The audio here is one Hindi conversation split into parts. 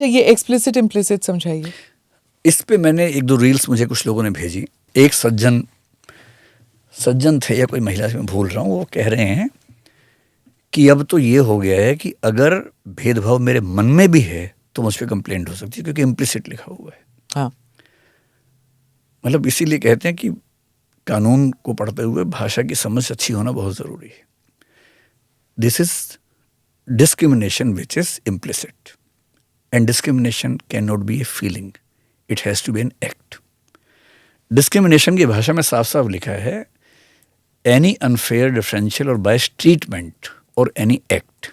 ये एक्सप्लिसिट इम्प्लिसिट समझाइए। इस पे मैंने एक दो रील्स मुझे कुछ लोगों ने भेजी। एक सज्जन थे या कोई महिला से मैं भूल रहा हूँ, वो कह रहे हैं कि अब तो ये हो गया है कि अगर भेदभाव मेरे मन में भी है तो मुझ पर कंप्लेंट हो सकती है क्योंकि इम्प्लिसिट लिखा हुआ है। हाँ, मतलब इसीलिए कहते हैं कि कानून को पढ़ते हुए भाषा की समझ अच्छी होना बहुत ज़रूरी है। This is discrimination which is implicit, and discrimination cannot be a feeling, it has to be an act. Discrimination की भाषा में साफ साफ लिखा है any unfair, differential or biased treatment or any act.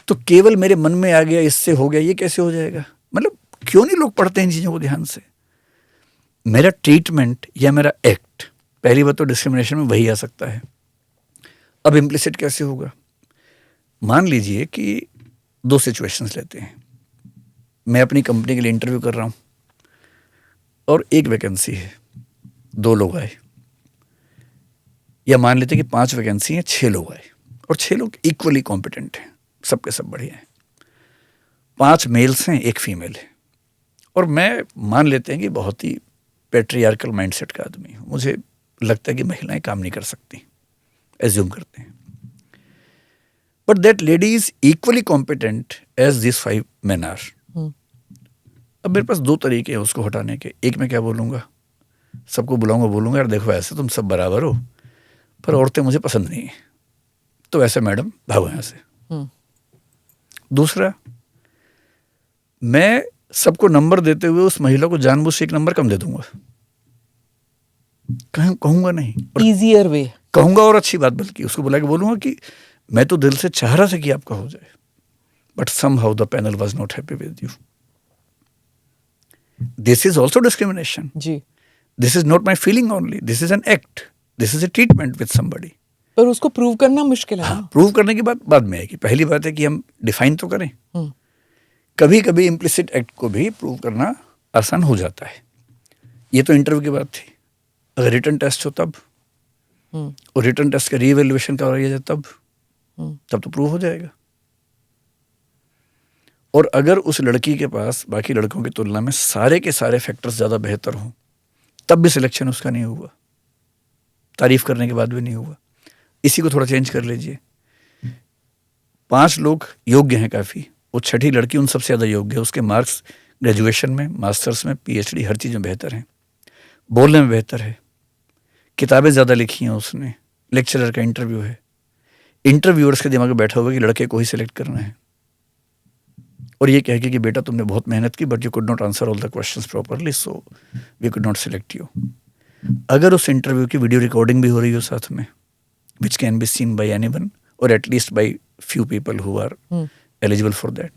तो केवल मेरे मन में आ गया, इससे हो गया, ये कैसे हो जाएगा? मतलब क्यों नहीं लोग पढ़ते हैं इन चीज़ों को ध्यान से? मेरा ट्रीटमेंट या मेरा एक्ट, पहली बात तो डिस्क्रिमिनेशन में वही आ सकता है। अब इम्प्लिसिट कैसे होगा? मान लीजिए कि दो सिचुएशंस लेते हैं। मैं अपनी कंपनी के लिए इंटरव्यू कर रहा हूं और एक वैकेंसी है, 2 लोग आए, या मान लेते हैं कि 5 वैकेंसी हैं, 6 लोग आए और 6 लोग इक्वली कॉम्पिटेंट हैं, सबके सब बढ़िया हैं। 5 मेल्स हैं, 1 फीमेल है, और मैं मान लेते हैं कि बहुत ही पैट्रियार्कल माइंडसेट का आदमी हूं, मुझे लगता है कि महिलाएं काम नहीं कर सकती, एज्यूम करते हैं। But that lady is equally competent as these 5 men are. अब मेरे पास 2 तरीके हैं उसको हटाने के। एक मैं क्या बोलूँगा, सबको बुलाऊंगा, बोलूँगा यार देखो ऐसे तुम सब बराबर हो, पर औरतें मुझे पसंद नहीं है, तो ऐसे मैडम भागो यहाँ से। दूसरा, मैं सबको नंबर देते हुए उस महिला को जानबूझ से 1 नंबर कम दे दूंगा, कहूँगा नहीं, ईजियर वे कहूँगा, और अच्छी बात, बल्कि उसको बुला के बोलूँगा कि मैं तो दिल से चाह रहा था कि आपका हो जाए, but somehow the panel was not happy with you. This is also discrimination जी। This is not my feeling only, this is an act, this is a treatment with somebody. पर उसको प्रूव करना मुश्किल है। हाँ, प्रूव करने की बात बाद में आएगी। पहली बात है कि हम डिफाइन तो करें। कभी कभी इम्प्लिसिट एक्ट को भी प्रूव करना आसान हो जाता है। ये तो इंटरव्यू की बात थी। अगर रिटन टेस्ट हो तब, और रिटन टेस्ट का रीवैल्यूएशन करवाया जाए तब तो प्रूव हो जाएगा। और अगर उस लड़की के पास बाकी लड़कों की तुलना में सारे के सारे फैक्टर्स ज़्यादा बेहतर हों, तब भी सिलेक्शन उसका नहीं हुआ, तारीफ करने के बाद भी नहीं हुआ। इसी को थोड़ा चेंज कर लीजिए। 5 लोग योग्य हैं काफ़ी, वो 6ठी लड़की उन सबसे ज़्यादा योग्य है। उसके मार्क्स ग्रेजुएशन में, मास्टर्स में, PhD हर चीज़ में बेहतर हैं, बोलने में बेहतर है, किताबें ज़्यादा लिखी हैं उसने, लेक्चरर का इंटरव्यू है। इंटरव्यूअर्स के दिमाग में बैठा हुआ कि लड़के को ही सिलेक्ट करना है, और ये कह के कि बेटा तुमने बहुत मेहनत की but you could not answer all the questions properly, so we could not select you. अगर उस इंटरव्यू की वीडियो रिकॉर्डिंग भी हो रही हो साथ में, which can be seen by anyone और at least by few people who are eligible for that,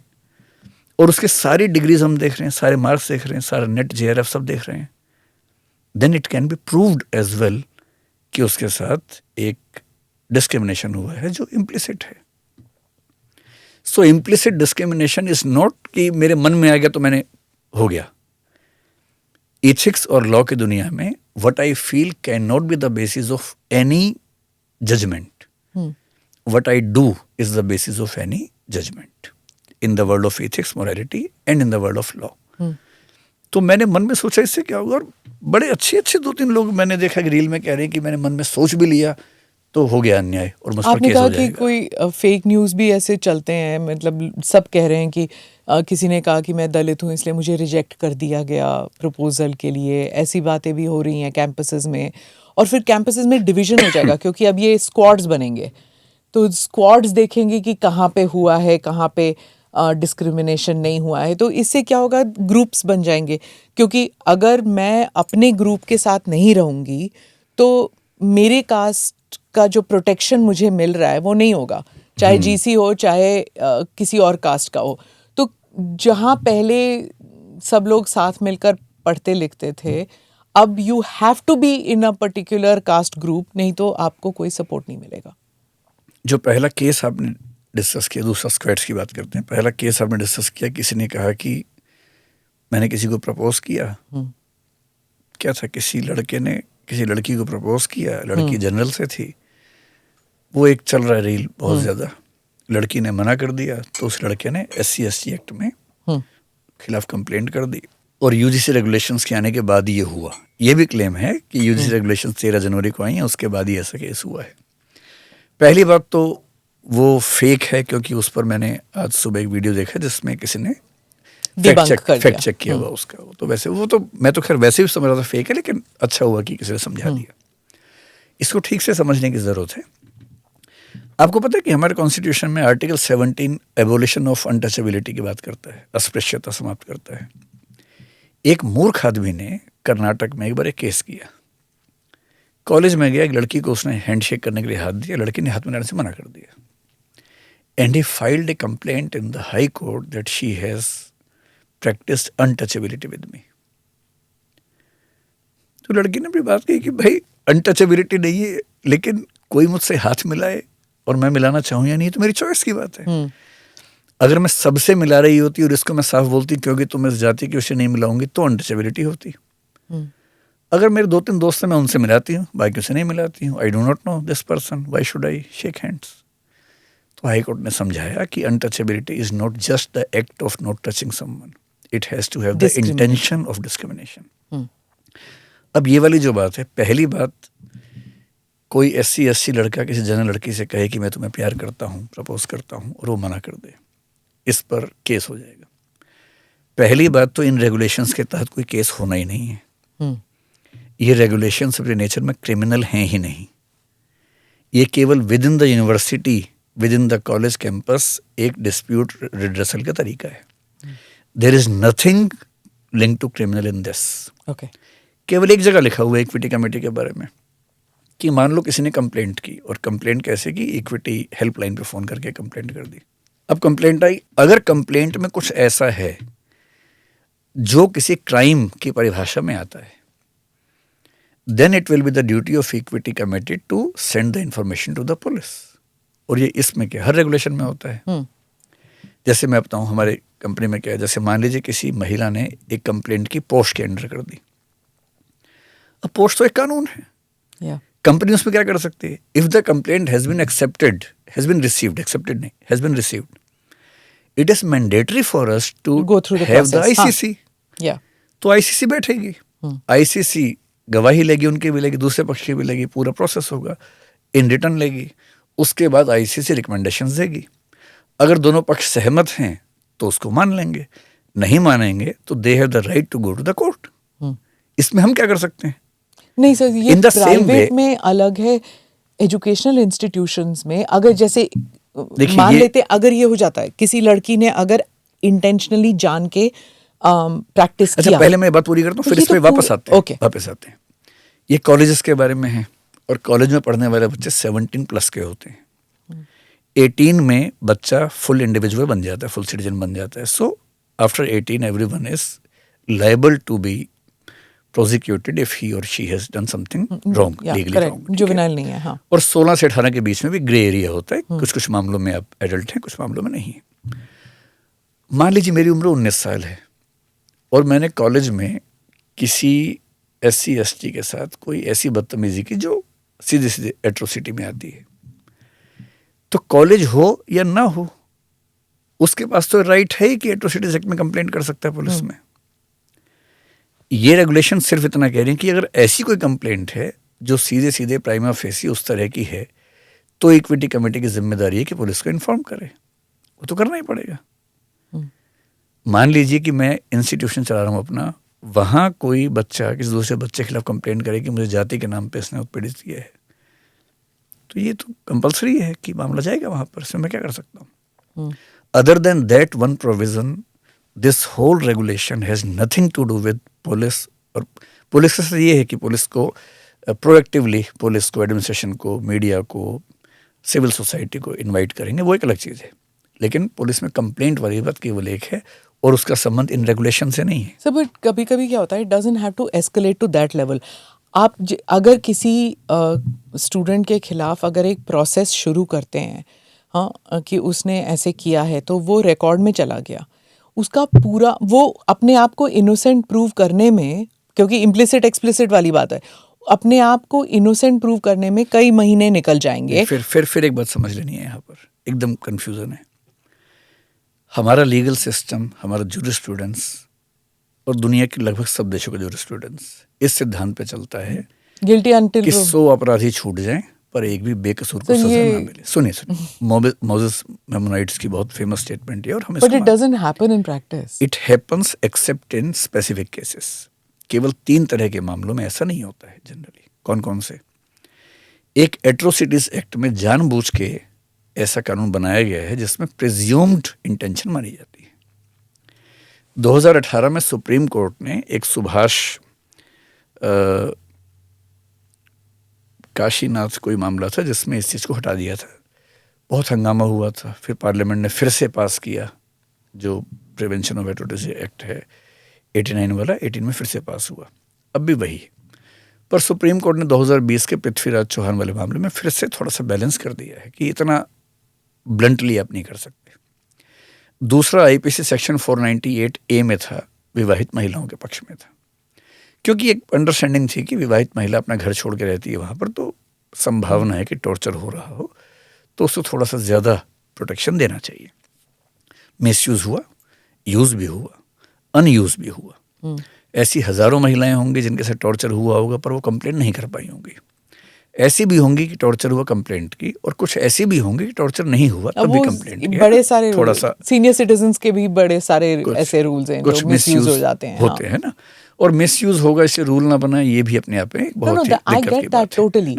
और उसके सारी डिग्रीज हम देख रहे हैं, सारे मार्क्स देख रहे हैं, सारा नेट JRF सब देख रहे हैं, then it can be proved as well कि उसके साथ एक डिस्क्रिमिनेशन हुआ है जो इम्प्लिसिट है। सो इम्प्लिसिट डिस्क्रिमिनेशन इज नॉट कि मेरे मन में आ गया तो मैंने हो गया। एथिक्स और लॉ की दुनिया में what I feel can not be the basis of any judgement, what I do is the basis of any judgement in the world of ethics, morality and in the world of law. तो मैंने मन में सोचा इससे क्या होगा, और बड़े अच्छे 2-3 लोग मैंने देखा कि रील में कह रहे हैं कि मैंने मन में सोच भी लिया तो हो गया अन्याय और मुझ पर केस हो जाएगा। आपने कहा कि कोई फेक न्यूज़ भी ऐसे चलते हैं, मतलब सब कह रहे हैं कि किसी ने कहा कि मैं दलित हूँ इसलिए मुझे रिजेक्ट कर दिया गया प्रपोजल के लिए, ऐसी बातें भी हो रही हैं कैंपसेस में, और फिर कैंपसेस में डिवीजन हो जाएगा क्योंकि अब ये स्क्वाड्स बनेंगे, तो स्क्वाड्स देखेंगे कि कहाँ पे हुआ है, कहाँ पे डिस्क्रिमिनेशन नहीं हुआ है। तो इससे क्या होगा, ग्रुप्स बन जाएंगे, क्योंकि अगर मैं अपने ग्रुप के साथ नहीं रहूँगी तो मेरे कास्ट का जो प्रोटेक्शन मुझे मिल रहा है वो नहीं होगा, चाहे GC हो चाहे किसी और कास्ट का हो। तो जहाँ पहले सब लोग साथ मिलकर पढ़ते लिखते थे, अब you have to be in a particular caste group, नहीं तो आपको कोई सपोर्ट नहीं मिलेगा। जो पहला केस आपने डिस्कस किया, दूसरा स्क्वाड्स की बात करते हैं। पहला केस आपने डिस्कस किया, किसी ने कहा कि मैंने किसी को प्रपोज किया, क्या था, किसी लड़के ने किसी लड़की को प्रपोज किया, लड़की जनरल से थी, वो एक चल रहा है रील बहुत ज़्यादा, लड़की ने मना कर दिया तो उस लड़के ने SC/ST एक्ट में खिलाफ कंप्लेंट कर दी और यूजीसी रेगुलेशंस के आने के बाद ये हुआ। ये भी क्लेम है कि यूजीसी रेगुलेशंस 13 जनवरी को आई हैं, उसके बाद ही ऐसा केस हुआ है। पहली बात तो वो फेक है, क्योंकि उस पर मैंने आज सुबह एक वीडियो देखा जिसमें किसी ने फैक्ट चेक किया हुआ उसका। तो वैसे वो तो मैं तो खैर वैसे भी समझ रहा था फेक है, लेकिन अच्छा हुआ कि किसी ने समझा दिया। इसको ठीक से समझने की ज़रूरत है। आपको पता है कि हमारे कॉन्स्टिट्यूशन में आर्टिकल 17 एबोलिशन ऑफ अनटचेबिलिटी की बात करता है, अस्पृश्यता समाप्त करता है। एक मूर्ख आदमी ने कर्नाटक में एक बार एक केस किया। कॉलेज में गया, एक लड़की को उसने हैंडशेक करने के लिए हाथ दिया, लड़की ने हाथ मिलाने से मना कर दिया। And he filed A complaint in the high court that she has practised untouchability with me. तो लड़की ने भी बात कही कि भाई अनटचेबिलिटी नहीं है, लेकिन कोई मुझसे हाथ मिलाए और मैं मिलाना चाहूँ या नहीं तो मेरी चॉइस की बात है। अगर मैं सबसे मिला रही होती और इसको मैं साफ बोलती क्योंकि तुम इस जाति की उसे नहीं मिलाऊंगी तो अनटचेबिलिटी होती। अगर मेरे 2-3 दोस्त हैं, मैं उनसे मिलाती हूँ, बाकी से नहीं मिलाती हूँ। I do not know this person, why should I shake hands. तो हाई कोर्ट ने समझाया कि untouchability is not just the act of not touching someone, it has to have the intention of discrimination. अब ये वाली जो बात है, पहली बात, कोई SC लड़का किसी जनरल लड़की से कहे कि मैं तुम्हें प्यार करता हूँ, प्रपोज करता हूँ, और वो मना कर दे, इस पर केस हो जाएगा। पहली बात तो इन रेगुलेशंस के तहत कोई केस होना ही नहीं है। ये रेगुलेशंस अपने नेचर में क्रिमिनल हैं ही नहीं। ये केवल within the university, within the college campus एक डिस्प्यूट रिड्रेसल का तरीका है। There is nothing link to criminal in this. केवल एक जगह लिखा हुआ है इक्विटी कमेटी के बारे में कि मान लो किसी ने कंप्लेंट की, और कंप्लेंट कैसे की, इक्विटी हेल्पलाइन पे फ़ोन करके कंप्लेंट कर दी। अब कंप्लेंट आई, अगर कंप्लेंट में कुछ ऐसा है जो किसी क्राइम की परिभाषा में आता है, then it will be the duty of equity committee to send the information to the police. और ये इसमें क्या, हर रेगुलेशन में होता है। जैसे मैं बताऊं हमारे कंपनी में क्या है, जैसे मान लीजिए किसी महिला ने एक कंप्लेंट की पोस्ट के अंडर कर दी। अब पोस्ट तो एक कानून है, कंपनी उसमें क्या कर सकती है? If the complaint has been accepted, has been received, accepted नहीं, has been received, it is mandatory for us to have the ICC। तो ICC बैठेगी, ICC गवाही लेगी, उनकी भी लेगी, दूसरे पक्ष की भी लेगी, पूरा प्रोसेस होगा, इन रिटर्न लेगी। उसके बाद ICC रिकमेंडेशंस देगी। अगर दोनों पक्ष सहमत हैं तो उसको मान लेंगे, नहीं मानेंगे तो they have the right to go to the court. इसमें हम क्या कर सकते हैं? नहीं सर, ये प्राइवेट में अलग है। एजुकेशनल इंस्टीट्यूशंस में अगर जैसे मान लेते अगर ये हो जाता है, किसी लड़की ने अगर इंटेंशनली जान के प्रैक्टिस किया। पहले मैं बात पूरी करता हूँ, फिर इस पे वापस आते हैं। ये कॉलेजेस के बारे में है, और कॉलेज में पढ़ने वाले बच्चे 17+ के होते हैं। 18 में बच्चा फुल इंडिविजुअल बन जाता है, फुल सिटीजन बन जाता है। So after 18 everyone is liable to be prosecuted if he और she has done something wrong, legally wrong. Juvenile नहीं है, हाँ। और 16 से 18 के बीच में भी ग्रे एरिया होता है। कुछ मामलों में आप एडल्ट हैं, कुछ मामलों में नहीं है। मान लीजिए मेरी उम्र 19 साल है और मैंने कॉलेज में किसी SC ST के साथ कोई ऐसी बदतमीजी की जो सीधे सीधे एट्रोसिटी में आती है, तो कॉलेज हो या ना हो, उसके पास तो राइट है ही कि एट्रोसिटीज एक्ट में कंप्लेंट कर सकता है पुलिस में। ये रेगुलेशन सिर्फ इतना कह रही है कि अगर ऐसी कोई कंप्लेंट है जो सीधे सीधे प्राइमा फेसी उस तरह की है, तो इक्विटी कमेटी की जिम्मेदारी है कि पुलिस को इन्फॉर्म करे। वो तो करना ही पड़ेगा। मान लीजिए कि मैं इंस्टीट्यूशन चला रहा हूँ अपना, वहाँ कोई बच्चा किसी दूसरे बच्चे के खिलाफ कंप्लेंट करे कि मुझे जाति के नाम पे इसने उत्पीड़ित किया है, तो ये तो कंपलसरी है कि मामला जाएगा वहाँ पर। इसमें मैं क्या कर सकता हूँ? Other than that one provision, this whole regulation has nothing to do with police. और पुलिस से ये है कि पुलिस को प्रोएक्टिवली, पुलिस को, एडमिनिस्ट्रेशन को, मीडिया को, सिविल सोसाइटी को इनवाइट करेंगे, वो एक अलग चीज़ है। लेकिन पुलिस में कंप्लेंट वाली बात केवल एक है, और उसका संबंध इन रेगुलेशन से नहीं है। सर बट कभी कभी क्या होता है, it doesn't have to escalate to that level. आप अगर किसी स्टूडेंट के खिलाफ अगर एक प्रोसेस शुरू करते हैं, हाँ, कि उसने ऐसे किया है, तो वो रिकॉर्ड में चला गया, उसका पूरा वो अपने आप को इनोसेंट प्रूव करने में, क्योंकि इम्प्लिसिट एक्सप्लिसिट वाली बात है, अपने आप को इनोसेंट प्रूव करने में कई महीने निकल जाएंगे। फिर एक बात समझ लेनी है, यहाँ पर एकदम कंफ्यूजन है। हमारा लीगल सिस्टम, हमारा जूरिस्प्रूडेंस और दुनिया के लगभग सब देशों का जूरिस्प्रूडेंस इस सिद्धांत पे चलता है गिल्टी अंटिल कि 100 अपराधी छूट जाएं पर एक भी बेकसूर को सजा ना मिले। सुनिए मोसेस मेमोनाइट्स की बहुत फेमस स्टेटमेंट है और हम but it doesn't happen in practice. It happens accept in specific cases. केवल 3 तरह के मामलों में ऐसा नहीं होता है जनरली। कौन कौन से? एक एट्रोसिटीज एक्ट में जानबूझ के ऐसा कानून बनाया गया है जिसमें प्रिज्यूम्ड इंटेंशन मानी जाती है। 2018 में सुप्रीम कोर्ट ने एक सुभाष काशीनाथ कोई मामला था जिसमें इस चीज़ को हटा दिया था। बहुत हंगामा हुआ था। फिर पार्लियामेंट ने फिर से पास किया जो प्रिवेंशन ऑफ एट्रोसिटी एक्ट है 89 वाला, 18 में फिर से पास हुआ। अब भी वही। पर सुप्रीम कोर्ट ने 2020 के पृथ्वीराज चौहान वाले मामले में फिर से थोड़ा सा बैलेंस कर दिया है कि इतना ब्लंटली आप नहीं कर सकते। दूसरा आईपीसी सेक्शन 498A में था, विवाहित महिलाओं के पक्ष में था, क्योंकि एक अंडरस्टैंडिंग थी कि विवाहित महिला अपना घर छोड़ के रहती है वहाँ पर, तो संभावना है कि टॉर्चर हो रहा हो, तो उसको थोड़ा सा ज़्यादा प्रोटेक्शन देना चाहिए। मिसयूज़ हुआ, यूज़ भी हुआ, अनयूज़ भी हुआ। ऐसी हज़ारों महिलाएं होंगी जिनके साथ टॉर्चर हुआ होगा पर वो कंप्लेंट नहीं कर पाई होंगी। ऐसी भी होंगी कि टॉर्चर हुआ कंप्लेंट की, और कुछ ऐसी भी होंगी कि टॉर्चर नहीं हुआ तब भी कंप्लेंट की। बड़े सारे थोड़ा सा सीनियर सिटीजन्स के भी बड़े सारे ऐसे रूल्स हैं जो मिसयूज हो जाते हैं। होते हैं ना, और मिसयूज होगा इससे रूल ना बना, ये भी अपने आप में एक बहुत ही दिक्कत की बात है।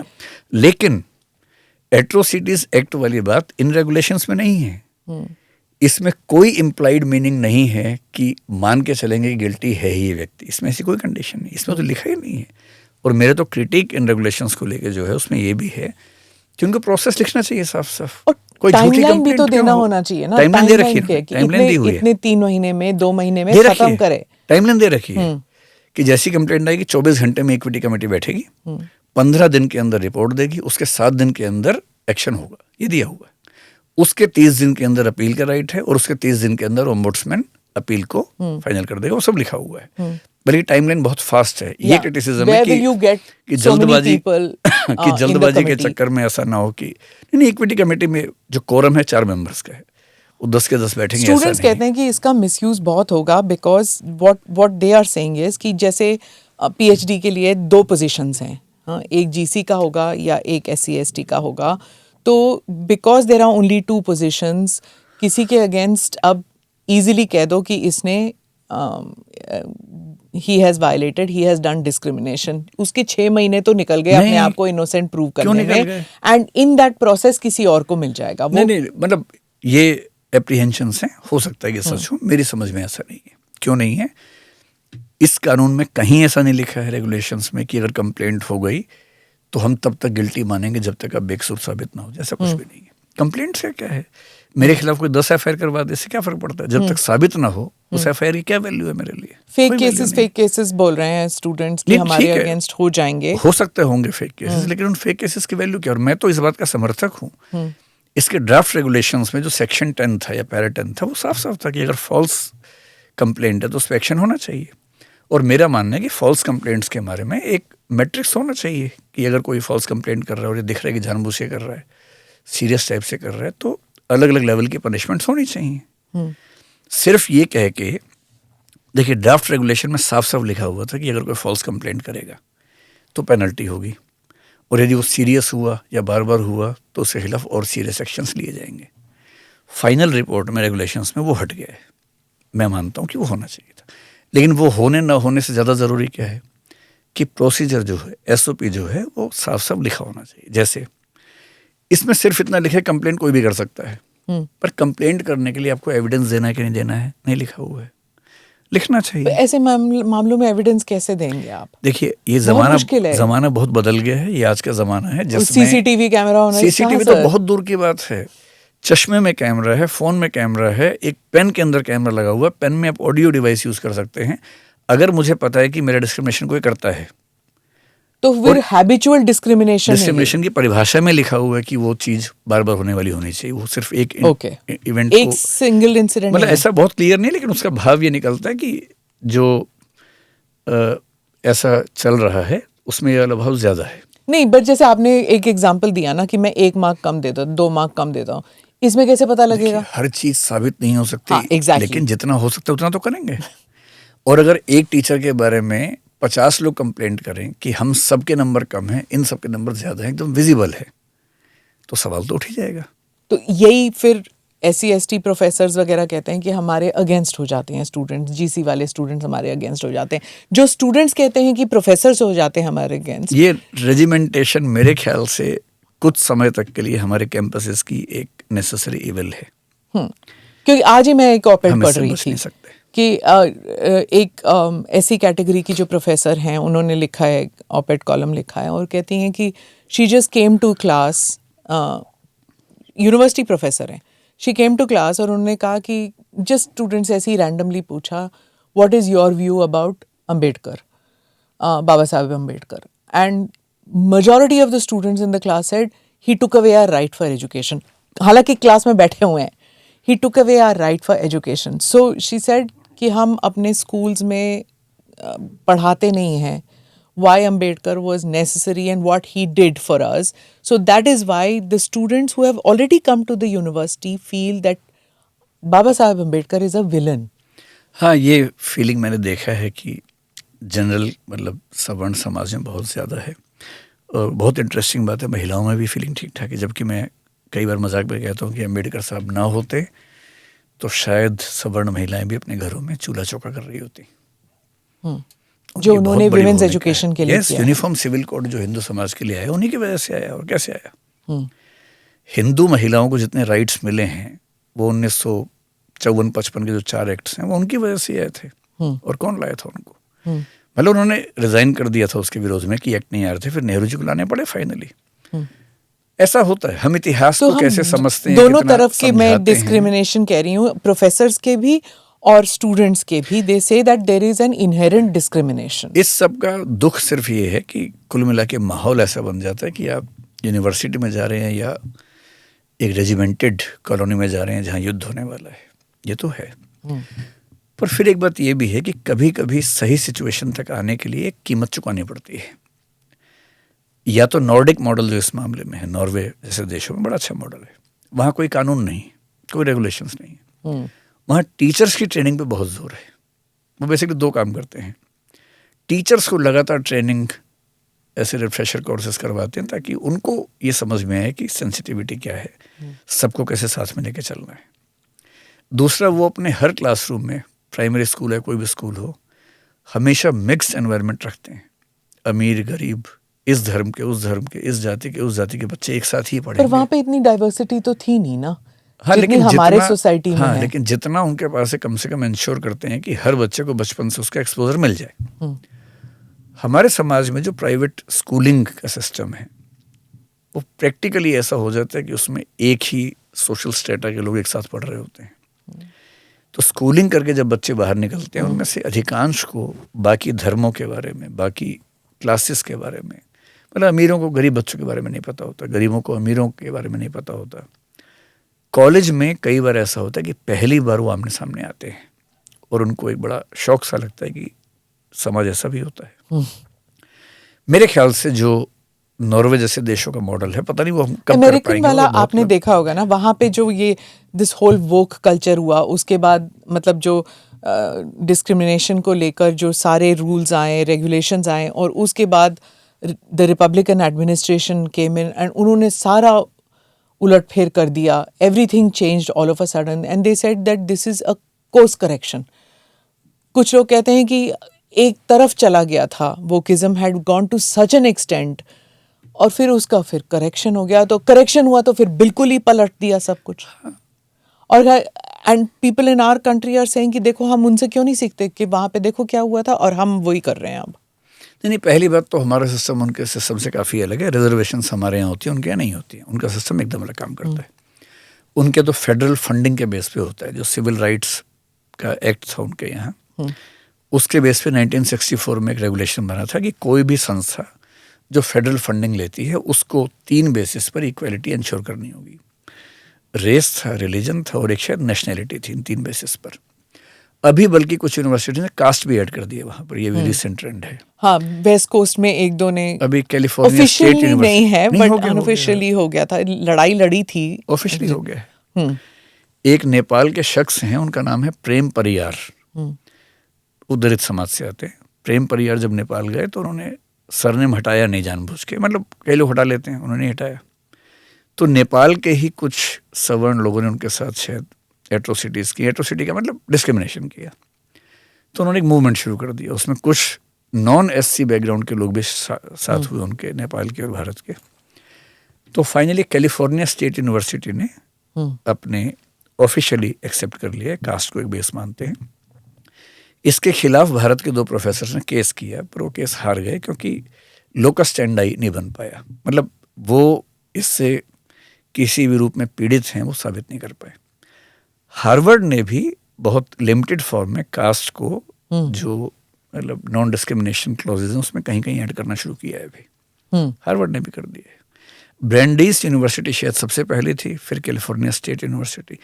लेकिन एट्रोसिटीज एक्ट वाली बात इन रेगुलेशंस में नहीं है। इसमें कोई इम्प्लाइड मीनिंग नहीं है कि मान के चलेंगे गिल्टी है ही ये व्यक्ति, इसमें ऐसी कोई कंडीशन नहीं, इसमें तो लिखा ही नहीं है। और मेरे तो क्रिटिक इन रेगुलेशंस को लेके जो है उसमें ये भी है कि उनको प्रोसेस लिखना चाहिए साफ साफ। कोई टाइमलाइन भी तो देना होना चाहिए ना। टाइमलाइन दे रखी है, टाइमलाइन दी हुई है, इतने 3 महीने में 2 महीने में खत्म करे, टाइमलाइन दे रखी है कि जैसी कंप्लेंट आएगी 24 घंटे में इक्विटी कमेटी बैठेगी, 15 दिन के अंदर रिपोर्ट देगी, उसके 7 दिन के अंदर एक्शन होगा, ये दिया हुआ है। उसके 30 दिन के अंदर अपील का राइट है, और उसके 30 दिन के अंदर ओम्बुड्समैन अपील को फाइनल कर देगा, वो सब लिखा हुआ है। बल्कि टाइमलाइन बहुत फास्ट है। ये क्रिटिसिज्म है कि जल्दबाजी के चक्कर में ऐसा ना हो कि नहीं, इक्विटी कमेटी में जो कोरम है 4 मेंबर्स का है, वो 10 के 10 बैठेंगे। स्टूडेंट्स कहते हैं कि इसका मिसयूज बहुत होगा, because what they are saying is कि जैसे पीएचडी के लिए 2 पोजीशंस हैं, हाँ, एक जीसी का होगा या एक SC ST का होगा, तो because there are only 2 positions, किसी के अगेंस्ट अब इजीली कह दो कि इसने he has violated, he has done discrimination, उसके 6 महीने तो निकल गए अपने आप को इनोसेंट प्रूव करने में, एंड इन दैट प्रोसेस किसी और को मिल जाएगा। नहीं, मतलब ये एप्रीहेंशंस हैं, हो सकता है कि सच हो, मेरी समझ में ऐसा नहीं है। क्यों नहीं है? इस कानून में कहीं ऐसा नहीं लिखा है रेगुलेशंस में कि अगर कंप्लेंट हो गई तो हम तब तक गिल्टी मानेंगे जब तक आप बेकसूर साबित ना हो, जैसा कुछ भी नहीं है। कंप्लेंट से क्या है, मेरे खिलाफ कोई 10 FIR करवा दे, इससे क्या फर्क पड़ता है? जब तक साबित ना हो उस FIR की क्या वैल्यू है मेरे लिए? फेक केसेस बोल रहे हैं स्टूडेंट्स कि हमारे अगेंस्ट हो जाएंगे, हो सकते होंगे फेक केसेस, लेकिन उन फेक केसेस की वैल्यू क्या? और मैं तो इस बात का समर्थक हूँ, इसके ड्राफ्ट रेगुलेशंस में जो सेक्शन 10 था या पैरा 10 था, वो साफ साफ था कि अगर फॉल्स कंप्लेंट है तो उस पर एक्शन होना चाहिए। और मेरा मानना है कि फॉल्स कंप्लेंट्स के बारे में एक मैट्रिक्स होना चाहिए कि अगर कोई फॉल्स कंप्लेंट कर रहा है और ये दिख रहा है कि जानबूझ के कर रहा है, सीरियस टाइप से कर रहा है, तो अलग अलग लेवल की पनिशमेंट्स होनी चाहिए। सिर्फ ये कह के, देखिए ड्राफ्ट रेगुलेशन में साफ साफ लिखा हुआ था कि अगर कोई फॉल्स कंप्लेंट करेगा तो पेनल्टी होगी, और यदि वो सीरियस हुआ या बार बार हुआ तो उसके खिलाफ और सीरियस एक्शंस लिए जाएंगे। फाइनल रिपोर्ट में रेगुलेशंस में वो हट गया है। मैं मानता हूँ कि वो होना चाहिए था, लेकिन वो होने ना होने से ज़्यादा ज़रूरी क्या है कि प्रोसीजर जो है, SOP जो है, वो साफ साफ लिखा होना चाहिए। जैसे इसमें सिर्फ इतना लिखे कंप्लेंट कोई भी कर सकता है, पर कंप्लेंट करने के लिए आपको एविडेंस देना है कि नहीं देना है, नहीं लिखा हुआ है, लिखना चाहिए। ऐसे मामलों में एविडेंस कैसे देंगे आप? देखिए ये ज़माना बहुत बदल गया है, ये आज का ज़माना है जिसमें CCTV कैमरा होना, CCTV तो बहुत दूर की बात है। चश्मे में कैमरा है, फ़ोन में कैमरा है, एक पेन के अंदर कैमरा लगा हुआ है, पेन में आप ऑडियो डिवाइस यूज़ कर सकते हैं। अगर मुझे पता है कि मेरा डिस्क्रिमिनेशन कोई करता है तो फिर हैबिचुअल डिस्क्रिमिनेशन की परिभाषा में लिखा हुआ है कि वो चीज़ बार बार होने वाली होनी चाहिए, वो सिर्फ एक इवेंट एक सिंगल इंसिडेंट, मतलब ऐसा बहुत क्लियर नहीं, लेकिन उसका भाव ये निकलता है कि जो ऐसा चल रहा है उसमें ये वाला भाव ज़्यादा है। नहीं, बट जैसे आपने एक एग्जांपल दिया ना कि मैं 1 मार्क कम देता हूँ, 2 मार्क कम देता हूँ, इसमें कैसे पता लगेगा? हर चीज साबित नहीं हो सकती। हाँ, exactly. लेकिन जितना हो सकता है उतना तो करेंगे। और अगर एक टीचर के बारे में 50 लोग कंप्लेंट करें कि हम सबके नंबर कम हैं, इन सबके नंबर ज्यादा हैं, एकदम विजिबल है, तो सवाल तो उठ ही जाएगा। तो यही फिर SC ST प्रोफेसर्स वगैरह कहते हैं कि हमारे अगेंस्ट हो जाते हैं स्टूडेंट्स, GC वाले स्टूडेंट्स हमारे अगेंस्ट हो जाते हैं, जो स्टूडेंट्स कहते हैं कि प्रोफेसर्स हो जाते हैं हमारे अगेंस्ट। ये रेजिमेंटेशन मेरे ख्याल से कुछ समय तक के लिए हमारे कैंपसेस की एक नेसेसरी इविल है। क्योंकि आज ही मैं एक ऑपेड हम पढ़ इससे रही बच थी नहीं सकते। कि एक ऐसी कैटेगरी की जो प्रोफेसर हैं, उन्होंने लिखा है, ऑपेड कॉलम लिखा है, और कहती हैं कि she just came to class, university professor हैं, शी केम टू क्लास और उन्होंने कहा कि जस्ट स्टूडेंट्स ऐसे ही रैंडमली पूछा, what is your view about Ambedkar, Baba Saheb Ambedkar, and majority of the students in the class said he took away our right for education. हालांकि क्लास में बैठे हुए हैं, he took away our right for education. So she said कि हम अपने schools में पढ़ाते नहीं हैं why Ambedkar was necessary and what he did for us. So that is why the students who have already come to the university feel that Baba Saheb Ambedkar is a villain. हाँ, ये फीलिंग मैंने देखा है कि जनरल मतलब सवर्ण समाज में बहुत ज़्यादा है। और बहुत इंटरेस्टिंग बात है, महिलाओं में भी फीलिंग ठीक ठाक है। जबकि मैं कई बार मजाक में कहता हूँ कि अम्बेडकर साहब ना होते तो शायद सवर्ण महिलाएं भी अपने घरों में चूल्हा चौका कर रही होती। जो उन्होंने विमेंस एजुकेशन के लिए किया। यूनिफॉर्म सिविल कोड जो हिंदू समाज के लिए आया, उन्हीं की वजह से आया। और कैसे आया? हिंदू महिलाओं को जितने राइट्स मिले हैं वो 1954-55 के जो 4 एक्ट्स हैं वो उनकी वजह से आए थे। और कौन लाया था उनको? मतलब उन्होंने रिजाइन कर दिया था उसके विरोध में कि एक्ट नहीं आ रहे थे, फिर नेहरू जी को लाने पड़े फाइनली। ऐसा होता है। हम इतिहास को कैसे समझते हैं, दोनों तरफ के मैं डिस्क्रिमिनेशन कह रही हूँ, प्रोफेसर्स के भी और स्टूडेंट्स के भी। They say that there is an inherent discrimination. इस सब का दुख सिर्फ ये है कि कुल मिला के माहौल ऐसा बन जाता है कि आप यूनिवर्सिटी में जा रहे हैं या एक रेजिमेंटेड कॉलोनी में जा रहे हैं जहाँ युद्ध होने वाला है। ये तो है। पर फिर एक बात ये भी है कि कभी कभी सही सिचुएशन तक आने के लिए एक कीमत चुकानी पड़ती है। या तो नॉर्डिक मॉडल जो इस मामले में है, नॉर्वे जैसे देशों में बड़ा अच्छा मॉडल है, वहाँ कोई कानून नहीं, कोई रेगुलेशंस नहीं है। वहाँ टीचर्स की ट्रेनिंग पे बहुत जोर है। वो बेसिकली 2 काम करते हैं। टीचर्स को लगातार ट्रेनिंग, ऐसे रिफ्रेशर कोर्सेज करवाते हैं ताकि उनको ये समझ में आए कि सेंसिटिविटी क्या है, सबको कैसे साथ में लेके चलना है। दूसरा, वो अपने हर क्लासरूम में, प्राइमरी स्कूल है कोई भी स्कूल हो, हमेशा मिक्स्ड एनवायरनमेंट रखते हैं। अमीर गरीब, इस धर्म के उस धर्म के, इस जाति के उस जाति के बच्चे एक साथ ही पढ़ेंगे। पर वहाँ पे इतनी डाइवर्सिटी तो थी नहीं ना। हाँ, लेकिन हमारे सोसाइटी में हाँ, है। लेकिन जितना उनके पास है कम से कम इंश्योर करते हैं कि हर बच्चे को बचपन से उसका एक्सपोजर मिल जाए। हमारे समाज में जो प्राइवेट स्कूलिंग का सिस्टम है वो प्रैक्टिकली ऐसा हो जाता है कि उसमें एक ही सोशल स्टेटा के लोग एक साथ पढ़ रहे होते हैं। तो स्कूलिंग करके जब बच्चे बाहर निकलते हैं उनमें से अधिकांश को बाकी धर्मों के बारे में, बाकी क्लासेस के बारे में, मतलब अमीरों को गरीब बच्चों के बारे में नहीं पता होता, गरीबों को अमीरों के बारे में नहीं पता होता। कॉलेज में कई बार ऐसा होता है कि पहली बार वो आमने सामने आते हैं और उनको एक बड़ा शौक सा लगता है कि समाज ऐसा भी होता है। मेरे ख्याल से जो नॉर्वे जैसे देशों का मॉडल है, पता नहीं वो हम कब कर पाएंगे। वाला आपने देखा होगा ना, वहाँ पे जो ये दिस होल वोक कल्चर हुआ, उसके बाद मतलब जो डिस्क्रिमिनेशन को लेकर जो सारे रूल्स आए, रेगुलेशंस आए, और उसके बाद the Republican administration came in and उन्होंने सारा उलट फेर कर दिया। Everything changed all of a sudden and they said that this is a course correction. कुछ लोग कहते हैं कि एक तरफ चला गया था, wokeism had gone to such an extent, और फिर उसका फिर करेक्शन हो गया। तो करेक्शन हुआ तो फिर बिल्कुल ही पलट दिया सब कुछ। और and people in our country are saying कि देखो हम उनसे क्यों नहीं सीखते कि वहाँ पे देखो क्या हुआ था और हम वही कर रहे हैं अब। नहीं, पहली बात तो हमारा सिस्टम उनके सिस्टम से काफ़ी अलग है। रिजर्वेशंस हमारे यहाँ होती है, उनके यहाँ नहीं होती है। उनका सिस्टम एकदम अलग काम करता है। उनके तो फेडरल फंडिंग के बेस पे होता है। जो सिविल राइट्स का एक्ट था उनके यहाँ, उसके बेस पे 1964 में एक रेगुलेशन बना था कि कोई भी संस्था जो फेडरल फंडिंग लेती है उसको 3 बेसिस पर इक्वालिटी इंश्योर करनी होगी। रेस था, रिलीजन था और एक शायद नेशनैलिटी थी। इन 3 बेसिस पर अभी बल्कि कुछ यूनिवर्सिटी ने कास्ट भी ऐड कर दिए वहाँ पर। ये भी रिसेंट ट्रेंड है। हाँ, वेस्ट कोस्ट में 1-2 ने, अभी कैलिफोर्निया स्टेट यूनिवर्सिटी नहीं है बट अनऑफिशियली हो गया था। लड़ाई लड़ी थी, ऑफिशियली हो गया है। एक नेपाल के शख्स हैं, उनका नाम है प्रेम परियार, वो दलित समाज से आते हैं। प्रेम परियार जब नेपाल गए तो उन्होंने सरनेम हटाया नहीं जानबूझ के, मतलब कई लोग हटा लेते हैं, उन्होंने हटाया। तो नेपाल के ही कुछ सवर्ण लोगों ने उनके साथ शायद एट्रोसिटीज़ की, एट्रोसिटी का मतलब डिस्क्रिमिनेशन किया। तो उन्होंने एक मूवमेंट शुरू कर दिया, उसमें कुछ नॉन एससी बैकग्राउंड के लोग भी साथ हुए उनके, नेपाल के और भारत के। तो फाइनली कैलिफोर्निया स्टेट यूनिवर्सिटी ने अपने ऑफिशियली एक्सेप्ट कर लिया, कास्ट को एक बेस मानते हैं। इसके खिलाफ भारत के 2 प्रोफेसर ने केस किया, पर वो केस हार गए क्योंकि लोकस स्टैंडाई नहीं बन पाया, मतलब वो इससे किसी भी रूप में पीड़ित हैं वो साबित नहीं कर पाए। हार्वर्ड ने भी बहुत लिमिटेड फॉर्म में कास्ट को जो मतलब नॉन डिस्क्रिमिनेशन क्लॉजेज हैं उसमें कहीं कहीं ऐड करना शुरू किया है अभी, हार्वर्ड ने भी कर दिया है। ब्रैंडीज यूनिवर्सिटी शायद सबसे पहली थी, फिर California state university.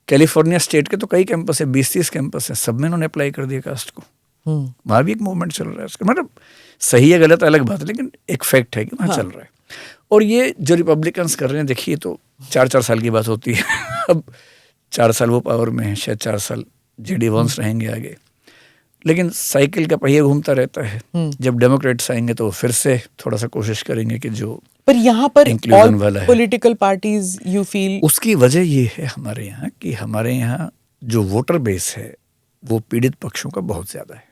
California state के तो कई कैंपस है, 20-30 कैंपस है, सब में उन्होंने अप्लाई कर दिया कास्ट को। वहाँ भी एक मूवमेंट चल रहा है उसका, मतलब सही है गलत अलग बात है, लेकिन एक फैक्ट है कि वहाँ चल रहा है। और ये जो रिपब्लिकन्स कर रहे हैं, देखिए तो 4-4 साल की बात होती है अब 4 साल वो पावर में है, शायद 4 साल जेडी वंस रहेंगे आगे, लेकिन साइकिल का पहिया घूमता रहता है। जब डेमोक्रेट्स आएंगे तो फिर से थोड़ा सा कोशिश करेंगे कि जो पर यहाँ पर इंक्लूजन वाला है, पॉलिटिकल पार्टीज यू फील, उसकी वजह ये है हमारे यहाँ कि हमारे यहाँ जो वोटर बेस है वो पीड़ित पक्षों का बहुत ज़्यादा है।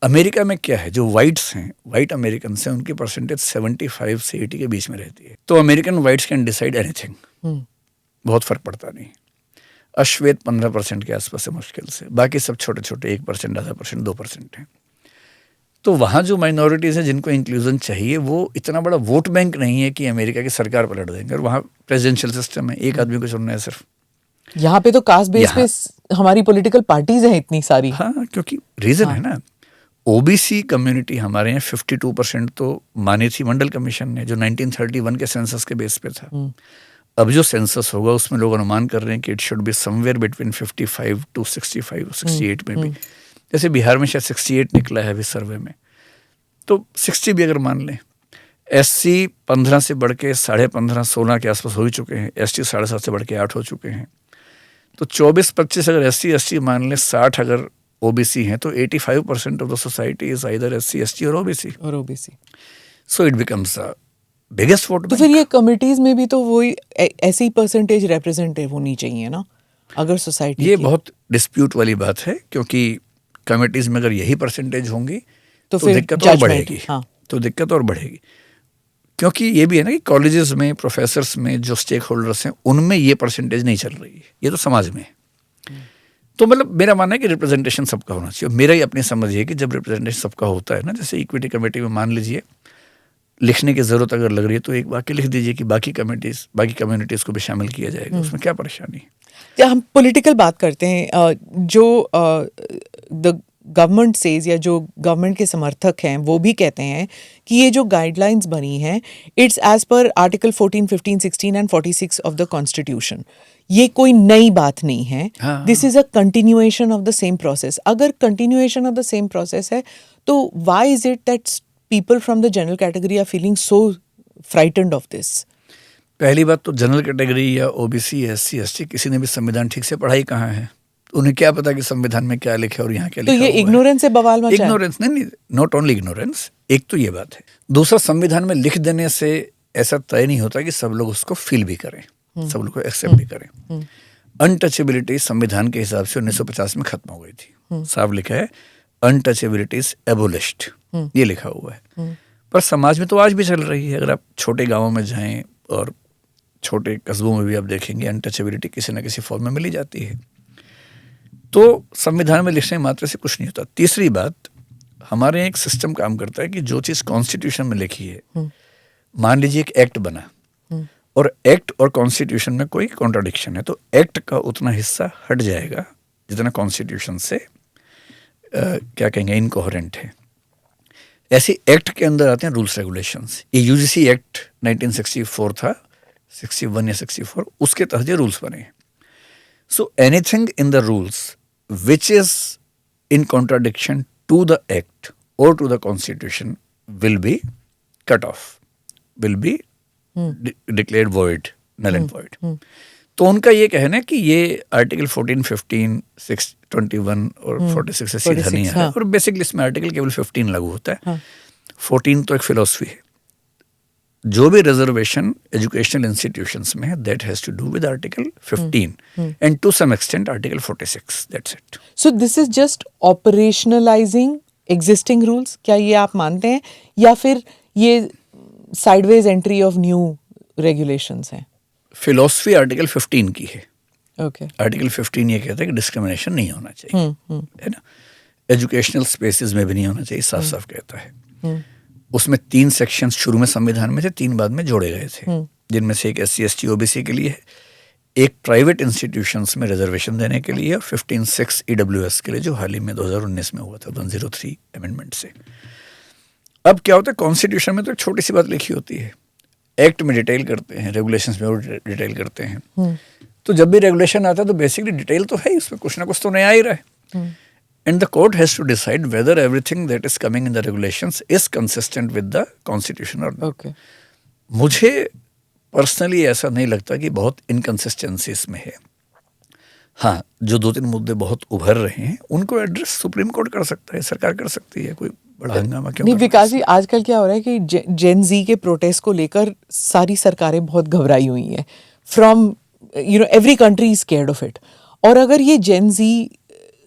अमेरिका में क्या है, जो वाइट्स हैं, वाइट अमेरिकन हैं, उनकी परसेंटेज 75 से 80 के बीच में रहती है। तो American whites can decide anything, बहुत फर्क पड़ता नहीं। अश्वेत 15% के आसपास है मुश्किल से, बाकी सब छोटे छोटे 1%, आधा परसेंट, 2% हैं। तो वहाँ जो माइनॉरिटीज़ हैं जिनको इंक्लूजन चाहिए, वो इतना बड़ा वोट बैंक नहीं है कि अमेरिका की सरकार पलट देंगे। और वहाँ प्रेसिडेंशियल सिस्टम है, एक आदमी को चुनना है सिर्फ। यहाँ पे तो कास्ट बेस पे हमारी पॉलिटिकल पार्टीज हैं इतनी सारी। हाँ, क्योंकि रीज़न है ना, ओबीसी कम्युनिटी हमारे यहाँ 52% तो मानी थी मंडल कमीशन ने, जो 1931 के सेंसस के बेस पे था। अब जो सेंसस होगा उसमें लोग अनुमान कर रहे हैं कि it should be somewhere between 55 to 65, 68 में भी, जैसे बिहार में शायद 68 निकला है अभी सर्वे में, तो 60 भी अगर मान लें। एससी 15 से बढ़ के 15.5, 16 के आसपास हो ही चुके हैं, एसटी 7.5 से बढ़ के 8 हो चुके हैं। तो 24-25 अगर SC/ST मान लें, 60 अगर ओबीसी हैं, तो 85% of the society is either SC/ST और OBC. So it becomes a biggest vote. तो फिर ये कमिटीज में भी तो वही ऐसी परसेंटेज रिप्रेजेंटेटिव होनी चाहिए ना, अगर सोसाइटी। ये बहुत डिस्प्यूट वाली बात है, क्योंकि कमिटीज में अगर यही परसेंटेज होंगी तो फिर दिक्कत और बढ़ेगी। हाँ। तो दिक्कत और बढ़ेगी, क्योंकि ये भी है ना कि कॉलेजेस में, प्रोफेसर्स में जो स्टेक होल्डर्स हैं, उनमें ये परसेंटेज नहीं चल रही है, ये तो समाज में है। तो मतलब मेरा मानना है कि रिप्रेजेंटेशन सबका होना चाहिए। मेरा ही अपनी समझ है कि जब रिप्रेजेंटेशन सबका होता है ना, जैसे इक्विटी कमेटी में मान लीजिए लिखने की ज़रूरत अगर लग रही है तो एक वाक्य लिख दीजिए कि बाकी कम्युनिटीज़ को भी शामिल किया जाएगा, उसमें क्या परेशानी है। या हम पॉलिटिकल बात करते हैं, जो द गवर्नमेंट सेज, या जो गवर्नमेंट के समर्थक हैं वो भी कहते हैं कि ये जो गाइडलाइंस बनी हैं, it's as per article 14, 15, 16 and 46 of the constitution. ये कोई नई बात नहीं है, this is a continuation of the same process. अगर continuation of the same process है तो why is it that people from the general category are feeling so frightened of this? पहली बात तो जनरल कैटेगरी या ओबीसी, SC/ST किसी ने भी संविधान ठीक से पढ़ाई कहाँ है? उन्हें क्या पता कि संविधान में क्या लिखे और यहाँ क्या लिखा तो ये इग्नोरेंस से बवाल मचा है। इग्नोरेंस नहीं, नॉट ओनली इग्नोरेंस, एक तो ये बात है। दूसरा, संविधान में लिख देने से ऐसा तय नहीं होता कि सब लोग उसको फील भी करें, सब लोग को एक्सेप्ट भी करें। अनटचेबिलिटी संविधान के हिसाब से 1950 में खत्म हो गई थी, साफ लिखा है अनटचेबिलिटी इज एबोलिश्ड, ये लिखा हुआ है। पर समाज में तो आज भी चल रही है। अगर आप छोटे गाँवों में जाएं और छोटे कस्बों में भी आप देखेंगे अनटचेबिलिटी किसी न किसी फॉर्म में मिली जाती है। तो संविधान में लिखने मात्र से कुछ नहीं होता। तीसरी बात, हमारे यहाँ एक सिस्टम काम करता है कि जो चीज़ कॉन्स्टिट्यूशन में लिखी है, मान लीजिए एक एक्ट बना और एक्ट और कॉन्स्टिट्यूशन में कोई कॉन्ट्राडिक्शन है, तो एक्ट का उतना हिस्सा हट जाएगा जितना कॉन्स्टिट्यूशन से क्या कहेंगे इनकोहेरेंट है। ऐसे एक्ट के अंदर आते हैं रूल्स रेगुलेशंस। ये यूजीसी एक्ट 1964 था, 61 या 64, उसके तहत ये रूल्स बने। So anything in the rules which is in contradiction to the act or to the constitution will be cut off, will be declared void, null and void. तो उनका ये कहना है कि ये आर्टिकल 14, 15, 621 और 46 से सीधा नहीं आ रहा है, और बेसिकली इसमें आर्टिकल केवल 15 लागू होता है। 14 तो एक फिलॉसफी है। जो भी रिजर्वेशन एजुकेशनल इंस्टीट्यूशंस में है, that has to do with article 15 and to some extent article 46, that's it. So this is just operationalising existing rules, क्या ये आप मानते हैं, या फिर ये sideways entry of new regulations हैं? फिलॉसफी आर्टिकल 15 की है। ओके। आर्टिकल 15 ये कहता है कि डिस्क्रिमिनेशन नहीं होना चाहिए, है ना, एजुकेशनल स्पेसेस में भी नहीं होना चाहिए, साफ साफ कहता है। उसमें 3 सेक्शंस शुरू में संविधान में थे, 3 बाद में जोड़े गए थे, जिनमें से एक SC ST OBC के लिए है, एक प्राइवेट इंस्टीट्यूशंस में रिजर्वेशन देने के लिए, और 15(6) EWS के लिए, जो हाल ही में 2019 में हुआ था 103 अमेंडमेंट से। अब क्या होता है, कॉन्स्टिट्यूशन में तो एक छोटी सी बात लिखी होती है, एक्ट में डिटेल करते हैं, रेगुलेशंस में और डिटेल करते हैं। तो जब भी रेगुलेशन आता है तो बेसिकली डिटेल तो है, उसमें कुछ ना कुछ तो नया ही रहा है। And the court has to decide whether everything that is coming in the regulations is consistent with the constitution और नॉट। मुझे पर्सनली ऐसा नहीं लगता कि बहुत इनकंसिस्टेंसी इसमें है। हाँ, जो 2-3 मुद्दे बहुत उभर रहे हैं उनको एड्रेस सुप्रीम कोर्ट कर सकता है, सरकार कर सकती है, कोई बड़ा हंगामा क्यों? नहीं विकास जी, आजकल क्या हो रहा है कि जेन जी के प्रोटेस्ट को लेकर सारी सरकारें बहुत घबराई हुई हैं। From every country is scared of it. और अगर ये जेन जी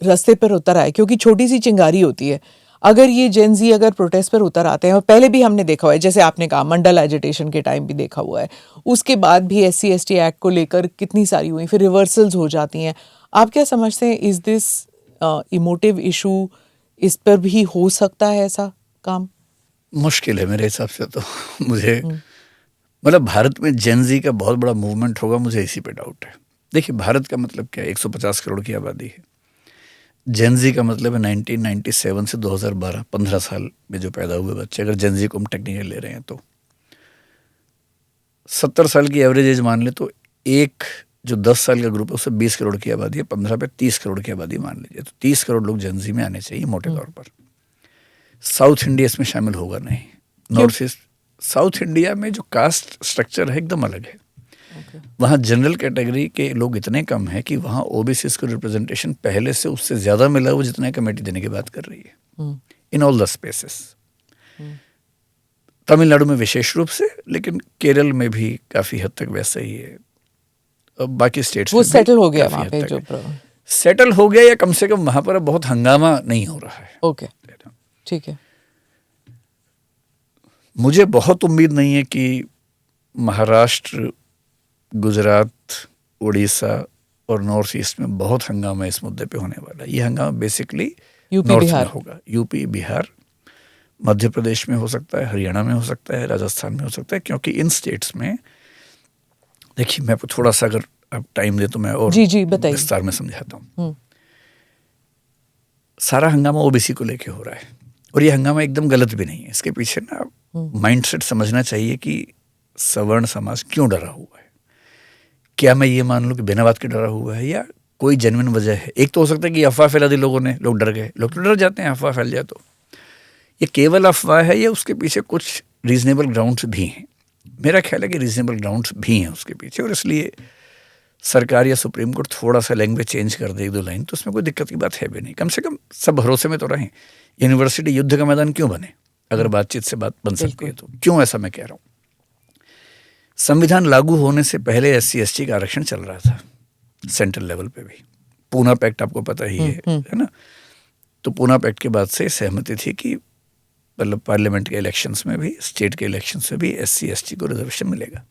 रास्ते पर उतर आए, क्योंकि छोटी सी चिंगारी होती है, अगर ये जेन जी अगर प्रोटेस्ट पर उतर आते हैं, और पहले भी हमने देखा हुआ है, जैसे आपने कहा मंडल एजिटेशन के टाइम भी देखा हुआ है, उसके बाद भी SC ST एक्ट को लेकर कितनी सारी हुई, फिर रिवर्सल्स हो जाती हैं। आप क्या समझते हैं, इज दिस इमोटिव इशू, इस पर भी हो सकता है ऐसा काम? मुश्किल है मेरे हिसाब से तो। मुझे मतलब भारत में जेन जी का बहुत बड़ा मूवमेंट होगा, मुझे इसी पे डाउट है। देखिए, भारत का मतलब क्या है, 150 करोड़ की आबादी है। जेन जी का मतलब है 1997 से 2012, 15 साल में जो पैदा हुए बच्चे, अगर जेन जी को हम टेक्निकल ले रहे हैं तो 70 साल की एवरेज एज मान ले तो एक जो 10 साल का ग्रुप है उससे 20 करोड़ की आबादी है, 15 पे 30 करोड़ की आबादी मान लीजिए, तो 30 करोड़ लोग जेन जी में आने चाहिए मोटे तौर पर। साउथ इंडिया इसमें शामिल होगा नहीं। नॉर्थ ईस्ट, साउथ इंडिया में जो कास्ट स्ट्रक्चर है एकदम अलग है। वहाँ जनरल कैटेगरी के लोग इतने कम हैं कि वहाँ OBCs को रिप्रेजेंटेशन पहले से उससे ज़्यादा मिला, वो जितना कमेटी देने की बात कर रही है in all the spaces. Tamil Nadu में विशेष रूप से, लेकिन केरल में भी काफ़ी हद तक वैसा ही है। बाकी स्टेट्स वो सेटल हो गया वहाँ पे, जो सेटल हो गया, या कम से कम वहाँ पर बहुत हंगामा नहीं हो रहा है। ओके, ठीक है। मुझे बहुत उम्मीद नहीं है कि महाराष्ट्र, गुजरात, उड़ीसा और नॉर्थ ईस्ट में बहुत हंगामा इस मुद्दे पे होने वाला है। ये हंगामा बेसिकली नॉर्थ में होगा, यूपी, बिहार, मध्य प्रदेश में हो सकता है, हरियाणा में हो सकता है, राजस्थान में हो सकता है, क्योंकि इन स्टेट्स में देखिए, मैं थोड़ा सा अगर आप टाइम दे तो मैं और विस्तार में समझाता हूँ। सारा हंगामा OBC को लेके हो रहा है, और ये हंगामा एकदम गलत भी नहीं है। इसके पीछे ना माइंडसेट समझना चाहिए कि सवर्ण समाज क्यों डरा हुआ है। क्या मैं ये मान लूँ कि बिना बात के डरा हुआ है, या कोई जेन्युइन वजह है? एक तो हो सकता है कि अफवाह फैला दी लोगों ने, लोग डर गए। लोग तो डर जाते हैं अफवाह फैल जाए तो। ये केवल अफवाह है या उसके पीछे कुछ रीजनेबल ग्राउंड्स भी हैं? मेरा ख्याल है कि रीजनेबल ग्राउंड्स भी हैं उसके पीछे, और इसलिए सरकार या सुप्रीम कोर्ट थोड़ा सा लैंग्वेज चेंज कर दे 1-2 लाइन, तो उसमें कोई दिक्कत की बात है भी नहीं। कम से कम सब भरोसे में तो रहें। यूनिवर्सिटी युद्ध का मैदान क्यों बने? अगर बातचीत से बात बन सकती है तो क्यों, ऐसा मैं कह रहा हूँ। संविधान लागू होने से पहले SC ST का आरक्षण चल रहा था सेंट्रल लेवल पे भी। पूना पैक्ट आपको पता ही है ना। तो पूना पैक्ट के बाद से सहमति थी कि मतलब पार्लियामेंट के इलेक्शंस में भी, स्टेट के इलेक्शंस में भी SC ST को रिजर्वेशन मिलेगा।